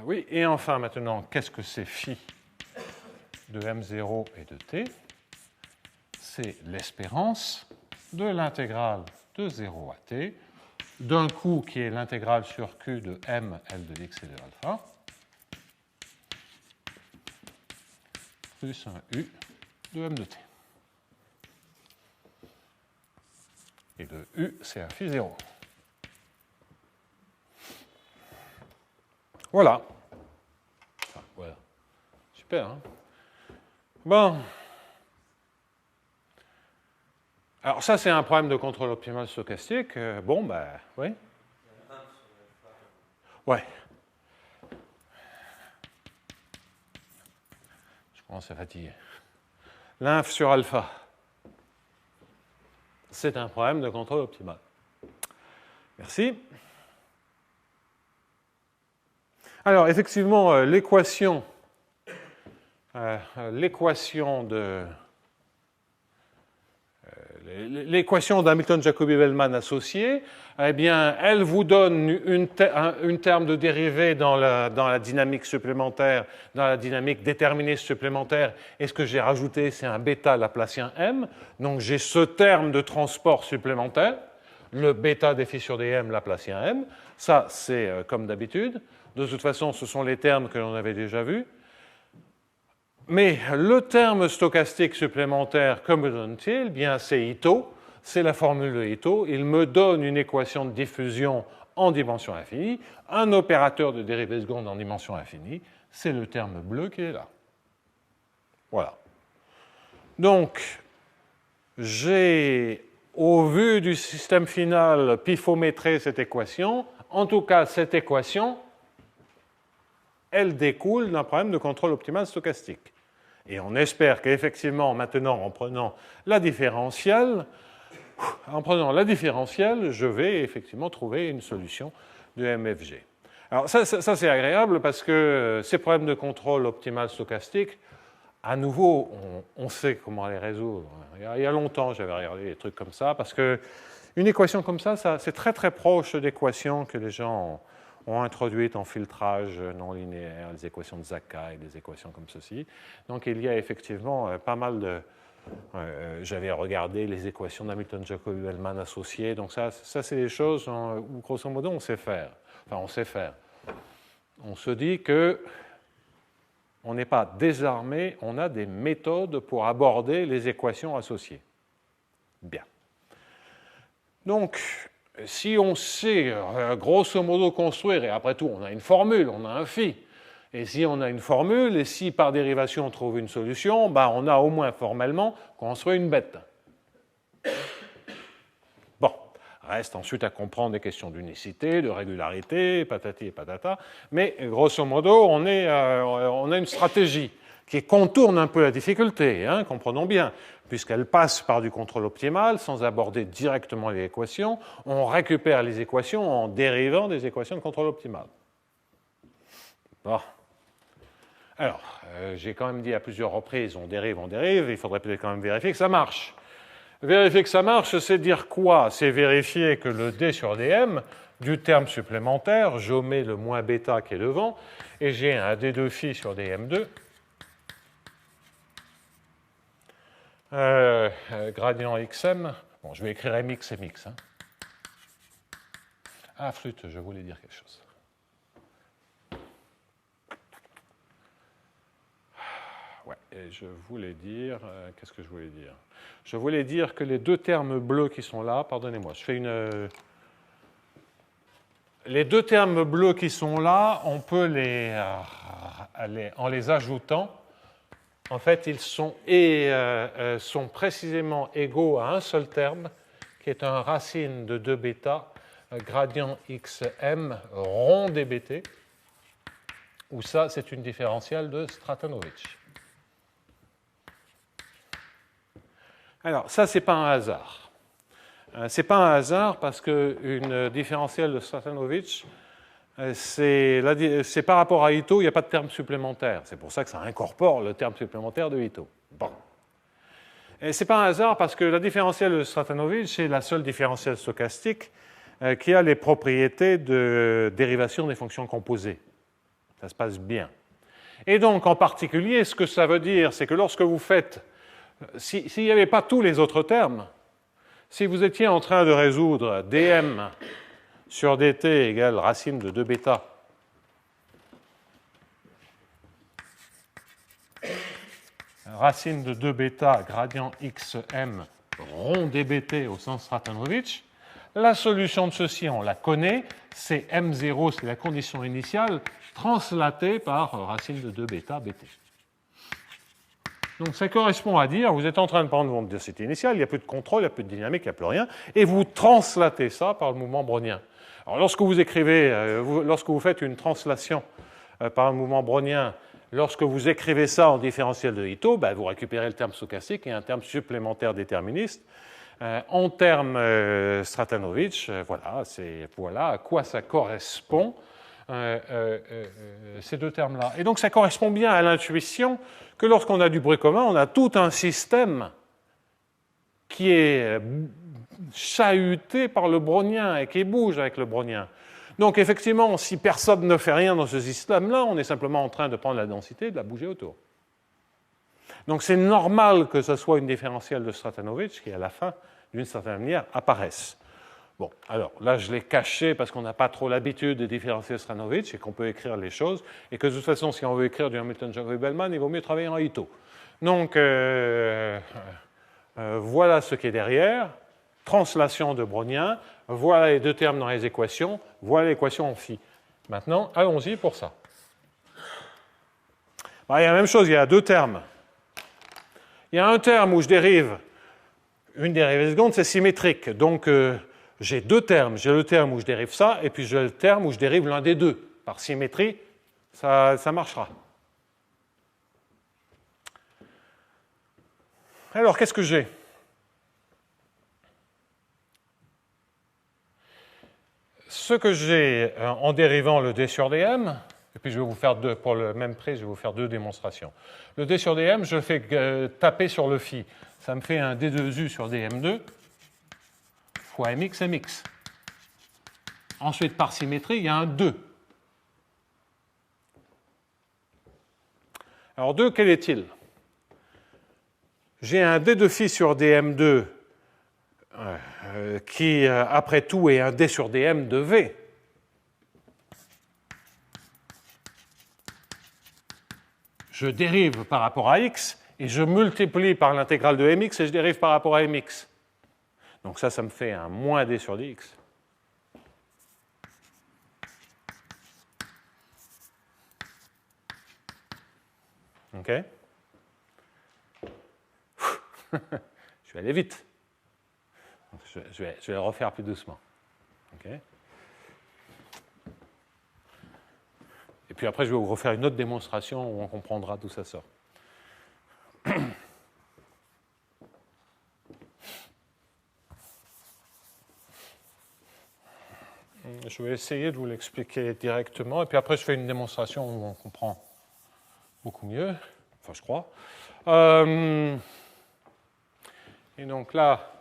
Oui, et enfin maintenant, qu'est-ce que c'est phi de m0 et de t? C'est l'espérance de l'intégrale de 0 à t d'un coup qui est l'intégrale sur q de m, l de x et de alpha, plus un u de m de t. Et le u, c'est un phi 0. Voilà. Enfin, voilà. Super, hein? Bon. Alors ça, c'est un problème de contrôle optimal stochastique. Bon, ben, oui. Ouais. Je commence à fatiguer. L'inf sur alpha. C'est un problème de contrôle optimal. Merci. Alors, effectivement, l'équation de l'équation d'Hamilton-Jacobi-Bellman associée, eh bien, elle vous donne une terme de dérivée dans la dynamique supplémentaire, dans la dynamique déterministe supplémentaire, et ce que j'ai rajouté, c'est un bêta laplacien M. Donc, j'ai ce terme de transport supplémentaire, le bêta des phi sur dm laplacien M. Ça, c'est comme d'habitude. De toute façon, ce sont les termes que l'on avait déjà vus. Mais le terme stochastique supplémentaire, que me donne-t-il? Bien, c'est Ito, c'est la formule de Ito. Il me donne une équation de diffusion en dimension infinie, un opérateur de dérivée seconde en dimension infinie. C'est le terme bleu qui est là. Voilà. Donc, j'ai, au vu du système final, pifométré cette équation. En tout cas, cette équation, elle découle d'un problème de contrôle optimal stochastique. Et on espère qu'effectivement, maintenant, en prenant la différentielle, je vais effectivement trouver une solution de MFG. Alors ça c'est agréable parce que ces problèmes de contrôle optimal stochastique, à nouveau, on sait comment les résoudre. Il y a longtemps, j'avais regardé des trucs comme ça, parce qu'une équation comme ça, c'est très très proche d'équations que les gens ont introduites en filtrage non linéaire, les équations de Sakai, des équations comme ceci. Donc il y a effectivement pas mal de... j'avais regardé les équations d'Hamilton-Jacobi-Bellman associées, donc ça c'est des choses où grosso modo on sait faire. Enfin on sait faire. On se dit que on n'est pas désarmé, on a des méthodes pour aborder les équations associées. Bien. Donc, si on sait grosso modo construire, et après tout, on a une formule, on a un phi, et si on a une formule, et si par dérivation on trouve une solution, ben on a au moins formellement construit une bête. Bon, reste ensuite à comprendre des questions d'unicité, de régularité, patati et patata, mais grosso modo, on a une stratégie qui contourne un peu la difficulté, hein, comprenons bien, puisqu'elle passe par du contrôle optimal sans aborder directement les équations, on récupère les équations en dérivant des équations de contrôle optimal. Bon. Alors, j'ai quand même dit à plusieurs reprises, on dérive, il faudrait peut-être quand même vérifier que ça marche. Vérifier que ça marche, c'est dire quoi? C'est vérifier que le d sur dm du terme supplémentaire, je mets le moins bêta qui est devant, et j'ai un d2 phi sur dm2, gradient xm, bon, je vais écrire mx et mx. Hein. Ah, flûte, je voulais dire quelque chose. Ouais, et je voulais dire, qu'est-ce que je voulais dire? Je voulais dire que les deux termes bleus qui sont là, pardonnez-moi, je fais une... Les deux termes bleus qui sont là, on peut en les ajoutant, en fait, ils sont précisément égaux à un seul terme, qui est un racine de 2 bêta, gradient xm rond dbt, où ça, c'est une différentielle de Stratanovich. Alors, ça, ce n'est pas un hasard. Ce n'est pas un hasard parce qu'une différentielle de Stratanovich, c'est par rapport à Ito, il n'y a pas de terme supplémentaire. C'est pour ça que ça incorpore le terme supplémentaire de Ito. Bon. Et ce n'est pas un hasard parce que la différentielle de Stratanovich, c'est la seule différentielle stochastique qui a les propriétés de dérivation des fonctions composées. Ça se passe bien. Et donc, en particulier, ce que ça veut dire, c'est que lorsque vous faites... S'il n'y avait pas tous les autres termes, si vous étiez en train de résoudre dm sur dt égale racine de 2 bêta racine de 2 bêta gradient xm rond dbt au sens Stratanovich, la solution de ceci, on la connaît, c'est m0, c'est la condition initiale, translatée par racine de 2 bêta bt. Donc ça correspond à dire, vous êtes en train de prendre votre densité initiale, il n'y a plus de contrôle, il n'y a plus de dynamique, il n'y a plus rien, et vous translatez ça par le mouvement brownien. Alors lorsque vous écrivez, lorsque vous faites une translation par un mouvement brownien, lorsque vous écrivez ça en différentiel de Ito, ben, vous récupérez le terme stochastique et un terme supplémentaire déterministe. En termes Stratanovich, voilà à quoi ça correspond, ces deux termes-là. Et donc ça correspond bien à l'intuition que lorsqu'on a du bruit commun, on a tout un système qui est chahuté par le brownien et qui bouge avec le brownien. Donc effectivement, si personne ne fait rien dans ce système-là, on est simplement en train de prendre la densité et de la bouger autour. Donc c'est normal que ce soit une différentielle de Stratanovich qui, à la fin, d'une certaine manière, apparaisse. Bon, alors là, je l'ai caché parce qu'on n'a pas trop l'habitude de différencier Stratanovich et qu'on peut écrire les choses, et que de toute façon, si on veut écrire du Hamilton-Jacobi-Bellman, il vaut mieux travailler en Ito. Donc, voilà ce qui est derrière. Translation de brownien, voilà les deux termes dans les équations, voilà l'équation en phi. Maintenant, allons-y pour ça. Il y a la même chose, il y a deux termes. Il y a un terme où je dérive une dérivée seconde, c'est symétrique. Donc, j'ai deux termes. J'ai le terme où je dérive ça, et puis j'ai le terme où je dérive l'un des deux. Par symétrie, ça marchera. Alors, qu'est-ce que j'ai ? Ce que j'ai en dérivant le d sur dm, et puis je vais vous faire pour le même prix, je vais vous faire deux démonstrations. Le d sur dm, je le fais taper sur le phi. Ça me fait un d2u sur dm2 fois mx mx. Ensuite, par symétrie, il y a un 2. Alors 2, quel est-il ? J'ai un d de phi sur dm2 qui, après tout, est un d sur dm de v. Je dérive par rapport à x, et je multiplie par l'intégrale de mx, et je dérive par rapport à mx. Donc ça me fait un moins d sur dx. OK ? Je vais aller vite. Je vais le refaire plus doucement. Okay. Et puis après, je vais vous refaire une autre démonstration où on comprendra d'où ça sort. Je vais essayer de vous l'expliquer directement, et puis après, je fais une démonstration où on comprend beaucoup mieux, enfin, je crois. Et donc là,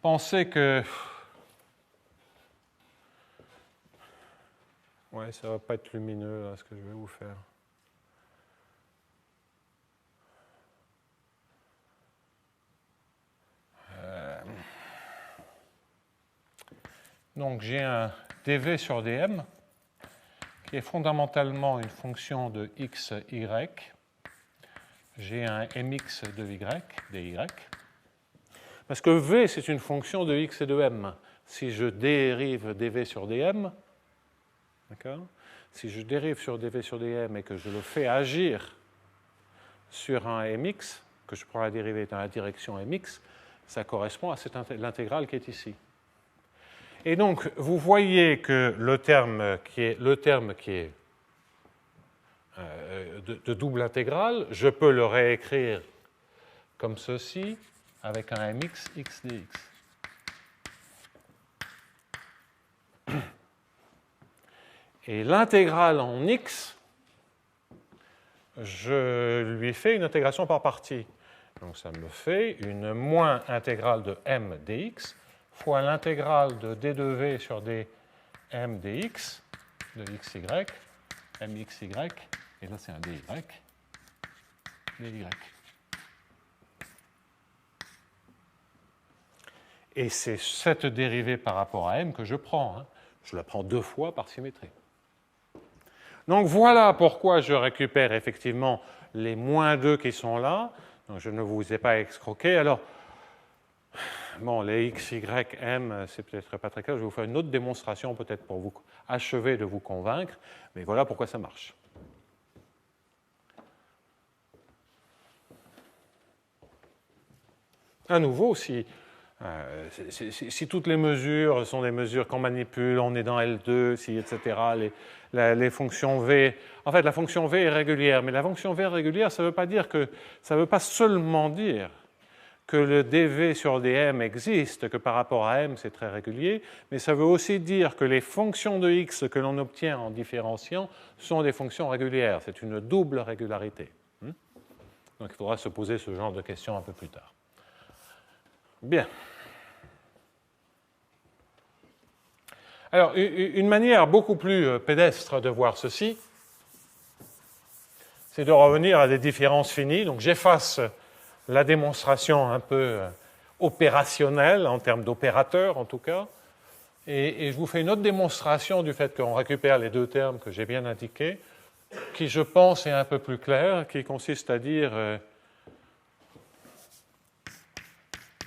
pensez que... Ouais, ça ne va pas être lumineux, là, ce que je vais vous faire. Donc j'ai un dv sur dm qui est fondamentalement une fonction de x, y. J'ai un mx de y, dy. Parce que v, c'est une fonction de x et de m. Si je dérive dv sur dm, d'accord ? Si je dérive sur dv sur dm et que je le fais agir sur un mx, que je prends la dérivée dans la direction mx, ça correspond à l'intégrale qui est ici. Et donc, vous voyez que le terme qui est de double intégrale, je peux le réécrire comme ceci, avec un mx x dx. Et l'intégrale en x, je lui fais une intégration par partie. Donc ça me fait une moins intégrale de m dx fois l'intégrale de d de v sur dm dx de xy, mxy, et là c'est un dy, dy. Et c'est cette dérivée par rapport à m que je prends. Hein. Je la prends deux fois par symétrie. Donc voilà pourquoi je récupère effectivement les moins 2 qui sont là. Donc je ne vous ai pas escroqué. Alors, bon, les x, y, m, c'est peut-être pas très clair. Je vais vous faire une autre démonstration peut-être pour vous achever de vous convaincre. Mais voilà pourquoi ça marche. À nouveau, si toutes les mesures sont des mesures qu'on manipule, on est dans L2, si, etc., les fonctions V... En fait, la fonction V est régulière, mais la fonction V régulière, ça ne veut pas seulement dire que le dv sur dm existe, que par rapport à m, c'est très régulier, mais ça veut aussi dire que les fonctions de x que l'on obtient en différenciant sont des fonctions régulières. C'est une double régularité. Donc il faudra se poser ce genre de questions un peu plus tard. Bien. Alors, une manière beaucoup plus pédestre de voir ceci, c'est de revenir à des différences finies. Donc, j'efface la démonstration un peu opérationnelle, en termes d'opérateurs en tout cas, et je vous fais une autre démonstration du fait qu'on récupère les deux termes que j'ai bien indiqués, qui, je pense, est un peu plus clair, qui consiste à dire,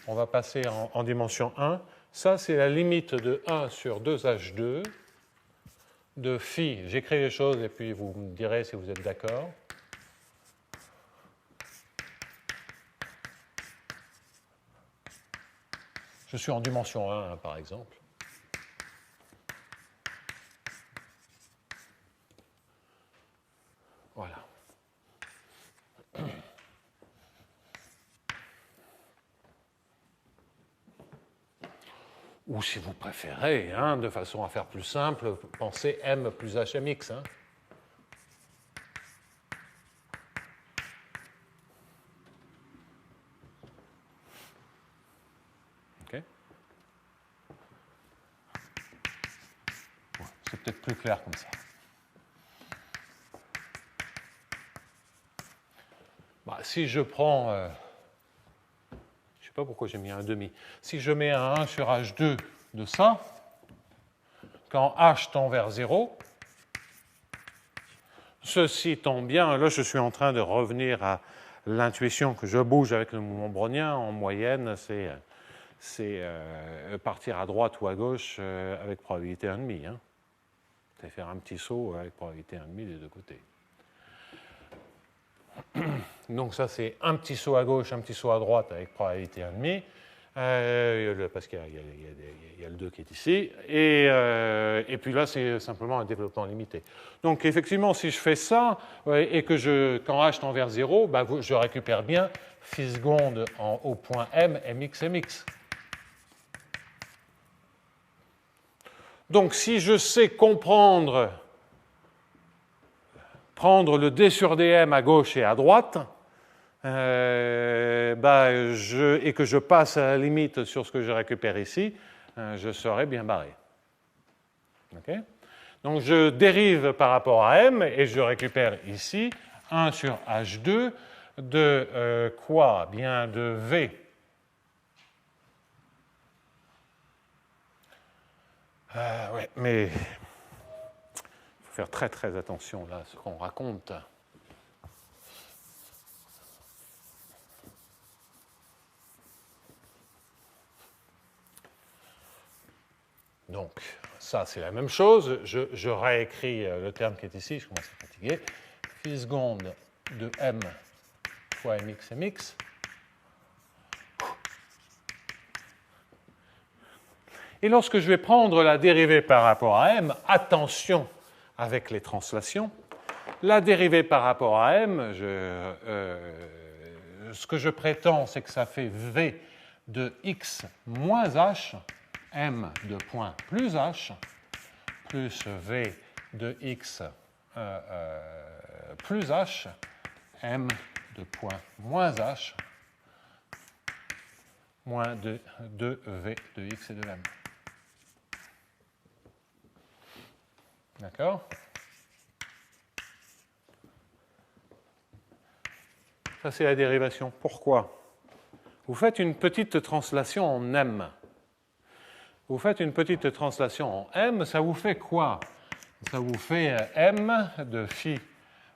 on va passer en dimension 1, ça c'est la limite de 1 sur 2H2 de phi, j'écris les choses et puis vous me direz si vous êtes d'accord. Je suis en dimension 1, par exemple. Voilà. Ou si vous préférez, de façon à faire plus simple, pensez M plus HMX. OK. C'est peut-être plus clair comme ça. Si je prends, je ne sais pas pourquoi j'ai mis un demi, si je mets un 1 sur H2 de ça, quand H tend vers 0, ceci tombe bien, là je suis en train de revenir à l'intuition que je bouge avec le mouvement brownien, en moyenne c'est partir à droite ou à gauche avec probabilité 1,5. C'est faire un petit saut avec probabilité 1,5 des deux côtés. Donc ça c'est un petit saut à gauche, un petit saut à droite avec probabilité 1,5, parce qu'il y a le 2 qui est ici, et puis là c'est simplement un développement limité. Donc effectivement si je fais ça, et que quand H tend vers 0, je récupère bien phi seconde au point M, Mx, Mx. Donc si je sais prendre le d sur dm à gauche et à droite, et que je passe à la limite sur ce que je récupère ici, je serai bien barré. Okay. Donc je dérive par rapport à m et je récupère ici 1 sur h2 de quoi? Bien de v. Ouais, mais il faut faire très très attention là à ce qu'on raconte. Donc, ça, c'est la même chose. Je réécris le terme qui est ici, je commence à fatiguer. Phi seconde de m fois mx, mx. Et lorsque je vais prendre la dérivée par rapport à m, attention avec les translations, la dérivée par rapport à m, ce que je prétends, c'est que ça fait v de x moins h, m de point plus h, plus v de x plus h, m de point moins h, moins de v de x et de m. D'accord? Ça, c'est la dérivation. Pourquoi? Vous faites une petite translation en m. Vous faites une petite translation en m, ça vous fait quoi? Ça vous fait m de phi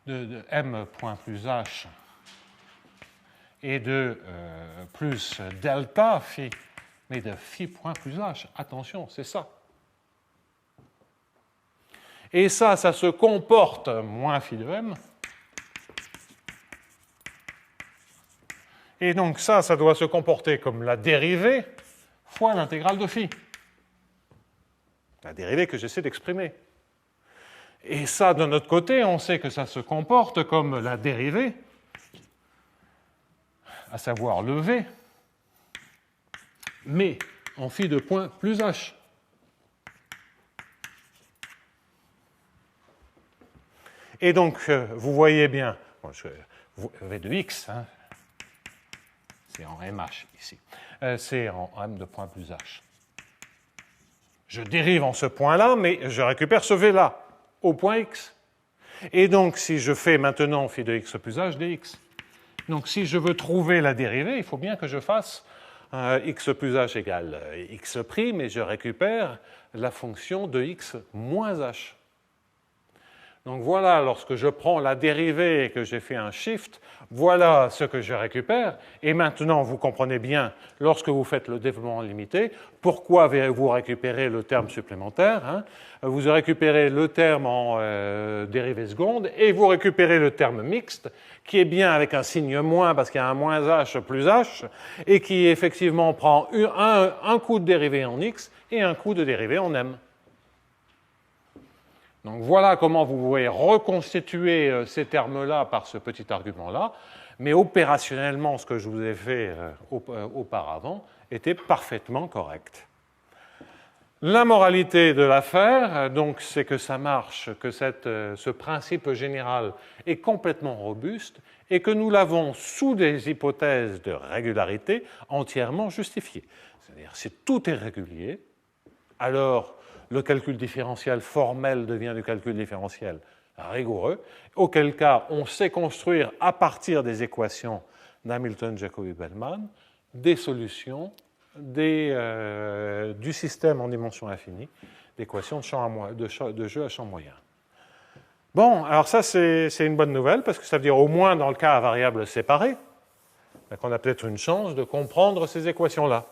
de m point plus h et de plus delta phi, mais de phi point plus h. Attention, c'est ça. Et ça se comporte moins phi de m. Et donc ça doit se comporter comme la dérivée fois l'intégrale de phi. La dérivée que j'essaie d'exprimer. Et ça, de notre côté, on sait que ça se comporte comme la dérivée, à savoir le v, mais en phi de point plus h. Et donc, vous voyez bien, v de x, c'est en MH ici, c'est en M de point plus H. Je dérive en ce point-là, mais je récupère ce V-là, au point X. Et donc, si je fais maintenant phi de X plus H dx, donc si je veux trouver la dérivée, il faut bien que je fasse X plus H égale X', et je récupère la fonction de X moins H. Donc voilà, lorsque je prends la dérivée et que j'ai fait un shift, voilà ce que je récupère. Et maintenant, vous comprenez bien, lorsque vous faites le développement limité, pourquoi vous récupérez le terme supplémentaire. Hein. Vous récupérez le terme en dérivée seconde et vous récupérez le terme mixte, qui est bien avec un signe moins parce qu'il y a un moins h plus h, et qui effectivement prend un coup de dérivée en x et un coup de dérivée en m. Donc voilà comment vous pouvez reconstituer ces termes-là par ce petit argument-là, mais opérationnellement, ce que je vous ai fait auparavant était parfaitement correct. La moralité de l'affaire, donc, c'est que ça marche, que ce principe général est complètement robuste et que nous l'avons, sous des hypothèses de régularité, entièrement justifiées. C'est-à-dire, si tout est régulier, alors le calcul différentiel formel devient du calcul différentiel rigoureux, auquel cas on sait construire à partir des équations d'Hamilton, Jacobi, Bellman des solutions du système en dimension infinie d'équations de jeu à champ moyen. Bon, alors ça c'est une bonne nouvelle parce que ça veut dire au moins dans le cas à variables séparées qu'on a peut-être une chance de comprendre ces équations-là.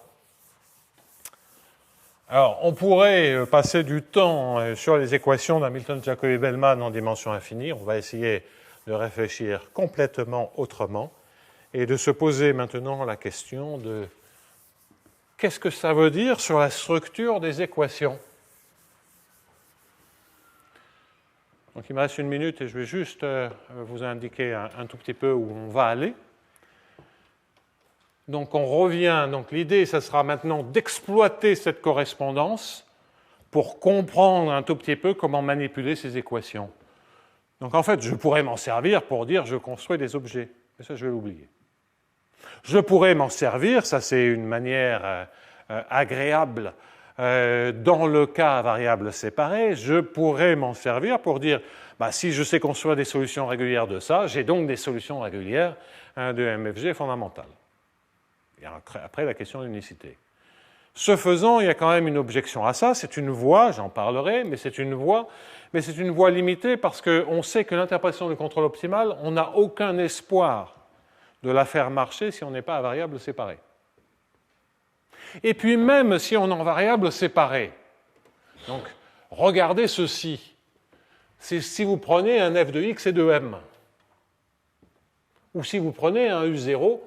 Alors, on pourrait passer du temps sur les équations d'Hamilton, Jacobi, Bellman en dimension infinie. On va essayer de réfléchir complètement autrement et de se poser maintenant la question de qu'est-ce que ça veut dire sur la structure des équations. Donc, il me reste 1 minute et je vais juste vous indiquer un tout petit peu où on va aller. Donc on revient, donc l'idée, ça sera maintenant d'exploiter cette correspondance pour comprendre un tout petit peu comment manipuler ces équations. Donc en fait, je pourrais m'en servir pour dire je construis des objets, mais ça je vais l'oublier. Je pourrais m'en servir, ça c'est une manière agréable dans le cas à variables séparées, je pourrais m'en servir pour dire si je sais construire des solutions régulières de ça, j'ai donc des solutions régulières de MFG fondamentales. Et après, la question de l'unicité. Ce faisant, il y a quand même une objection à ça. C'est une voie, j'en parlerai, mais c'est une voie limitée parce qu'on sait que l'interprétation du contrôle optimal, on n'a aucun espoir de la faire marcher si on n'est pas à variables séparées. Et puis même si on est en variables séparées, donc regardez ceci. C'est si vous prenez un f de x et de m, ou si vous prenez un u0,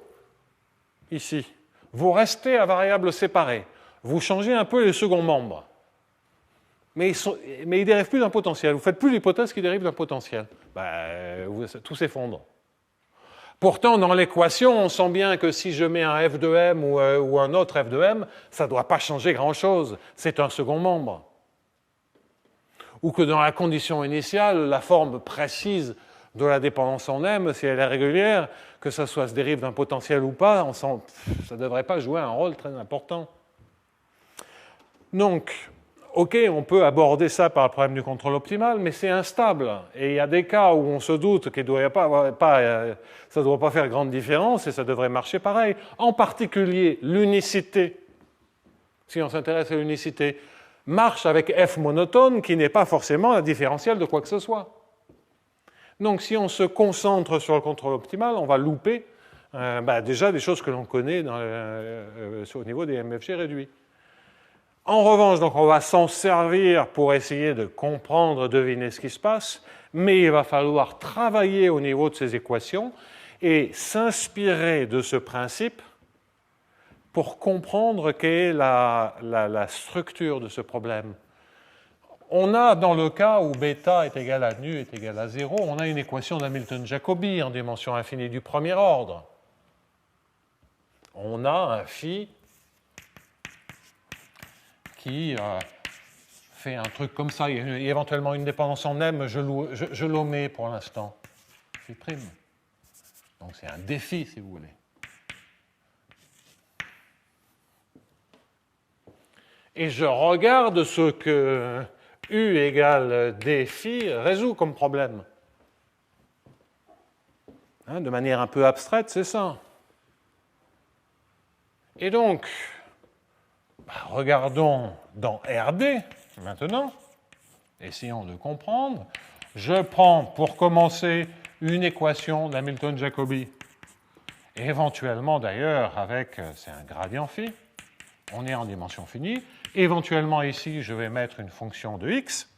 ici, vous restez à variables séparées. Vous changez un peu les seconds membres. Mais ils ne dérivent plus d'un potentiel. Vous ne faites plus l'hypothèse qu'ils dérivent d'un potentiel. Tout s'effondre. Pourtant, dans l'équation, on sent bien que si je mets un f de m ou un autre f de m, ça ne doit pas changer grand-chose. C'est un second membre. Ou que dans la condition initiale, la forme précise de la dépendance en M, si elle est régulière, que ça soit se dérive d'un potentiel ou pas, ça ne devrait pas jouer un rôle très important. Donc, ok, on peut aborder ça par le problème du contrôle optimal, mais c'est instable. Et il y a des cas où on se doute qu'il ça ne doit pas faire grande différence et ça devrait marcher pareil. En particulier, l'unicité, si on s'intéresse à l'unicité, marche avec f monotone qui n'est pas forcément la différentielle de quoi que ce soit. Donc, si on se concentre sur le contrôle optimal, on va louper déjà des choses que l'on connaît au niveau des MFG réduits. En revanche, donc, on va s'en servir pour essayer de comprendre, deviner ce qui se passe, mais il va falloir travailler au niveau de ces équations et s'inspirer de ce principe pour comprendre quelle est la structure de ce problème. On a, dans le cas où bêta est égal à nu est égal à 0, on a une équation d'Hamilton-Jacobi en dimension infinie du premier ordre. On a un phi qui fait un truc comme ça. Il y a éventuellement une dépendance en M, je l'omets pour l'instant. Phi prime. Donc c'est un défi, si vous voulez. et je regarde ce que U égale D phi résout comme problème. Hein, de manière un peu abstraite, c'est ça. Et donc, regardons dans RD maintenant, essayons de comprendre. Je prends pour commencer une équation d'Hamilton-Jacobi, et éventuellement d'ailleurs avec, c'est un gradient phi, on est en dimension finie. Éventuellement ici, je vais mettre une fonction de x,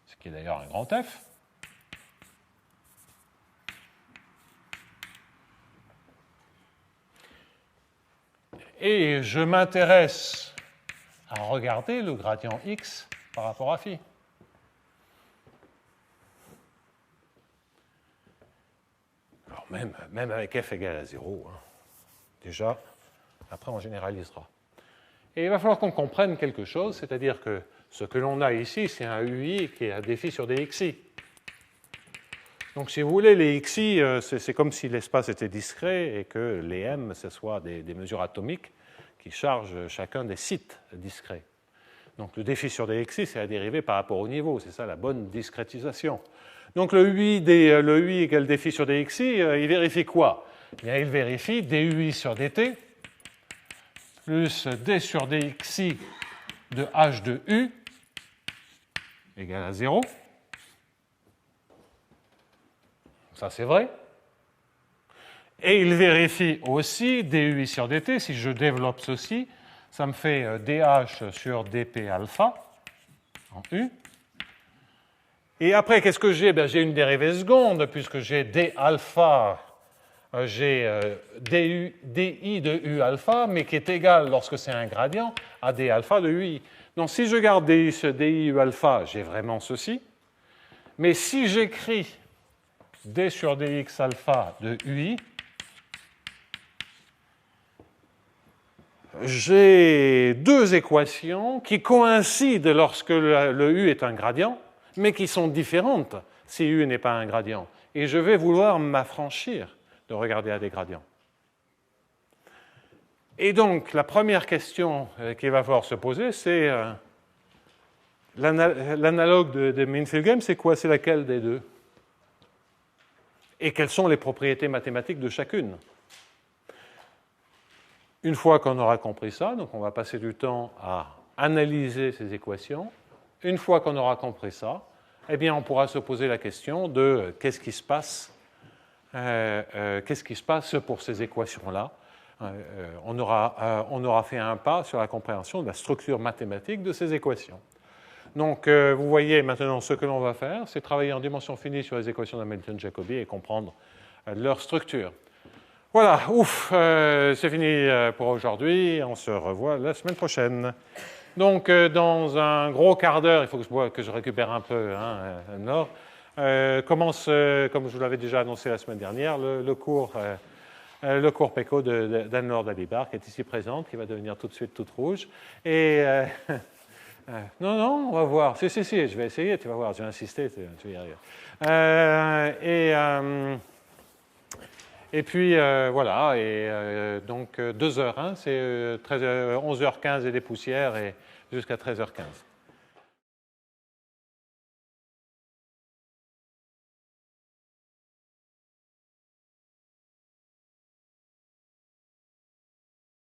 ce qui est d'ailleurs un grand F. Et je m'intéresse à regarder le gradient x par rapport à phi. Alors même avec f égale à 0, hein, déjà, après on généralisera. Et il va falloir qu'on comprenne quelque chose, c'est-à-dire que ce que l'on a ici, c'est un UI qui est un défi sur des xi. Donc si vous voulez, les xi, c'est comme si l'espace était discret et que les m, ce soit des mesures atomiques qui chargent chacun des sites discrets. Donc le défi sur des xi, c'est la dérivée par rapport au niveau, c'est ça la bonne discrétisation. Donc le UI égale défi sur des xi, il vérifie quoi? Il vérifie dui sur dt plus d sur dxi de h de u égale à 0. Ça, c'est vrai. Et il vérifie aussi dui sur dt. Si je développe ceci, ça me fait dh sur dp alpha en u. Et après, qu'est-ce que j'ai? J'ai une dérivée seconde, puisque j'ai d alpha, j'ai di de u alpha, mais qui est égal, lorsque c'est un gradient, à d alpha de ui. Donc si je garde di u alpha, j'ai vraiment ceci. Mais si j'écris d sur dx alpha de ui, j'ai deux équations qui coïncident lorsque le u est un gradient, mais qui sont différentes si u n'est pas un gradient. Et je vais vouloir m'affranchir de regarder à des gradients. Et donc, la première question qu'il va falloir se poser, c'est l'analogue de Minfield-Game, c'est quoi? C'est laquelle des deux? Et quelles sont les propriétés mathématiques de chacune? Une fois qu'on aura compris ça, donc on va passer du temps à analyser ces équations. Une fois qu'on aura compris ça, eh bien, on pourra se poser la question de qu'est-ce qui se passe pour ces équations-là. On aura fait un pas sur la compréhension de la structure mathématique de ces équations. Donc, vous voyez maintenant ce que l'on va faire, c'est travailler en dimension finie sur les équations d'Hamilton-Jacobi et comprendre leur structure. Voilà, c'est fini pour aujourd'hui. On se revoit la semaine prochaine. Donc, dans un gros quart d'heure, il faut que je récupère un peu Nord. Commence, comme je vous l'avais déjà annoncé la semaine dernière, le cours PECO d'Anne-Laure Dalibar, qui est ici présente, qui va devenir tout de suite toute rouge. Et non, on va voir. Si, je vais essayer, tu vas voir, je vais insister, tu vas y arriver. Et puis, voilà, donc 2 heures, c'est 11h15 et des poussières, et jusqu'à 13h15.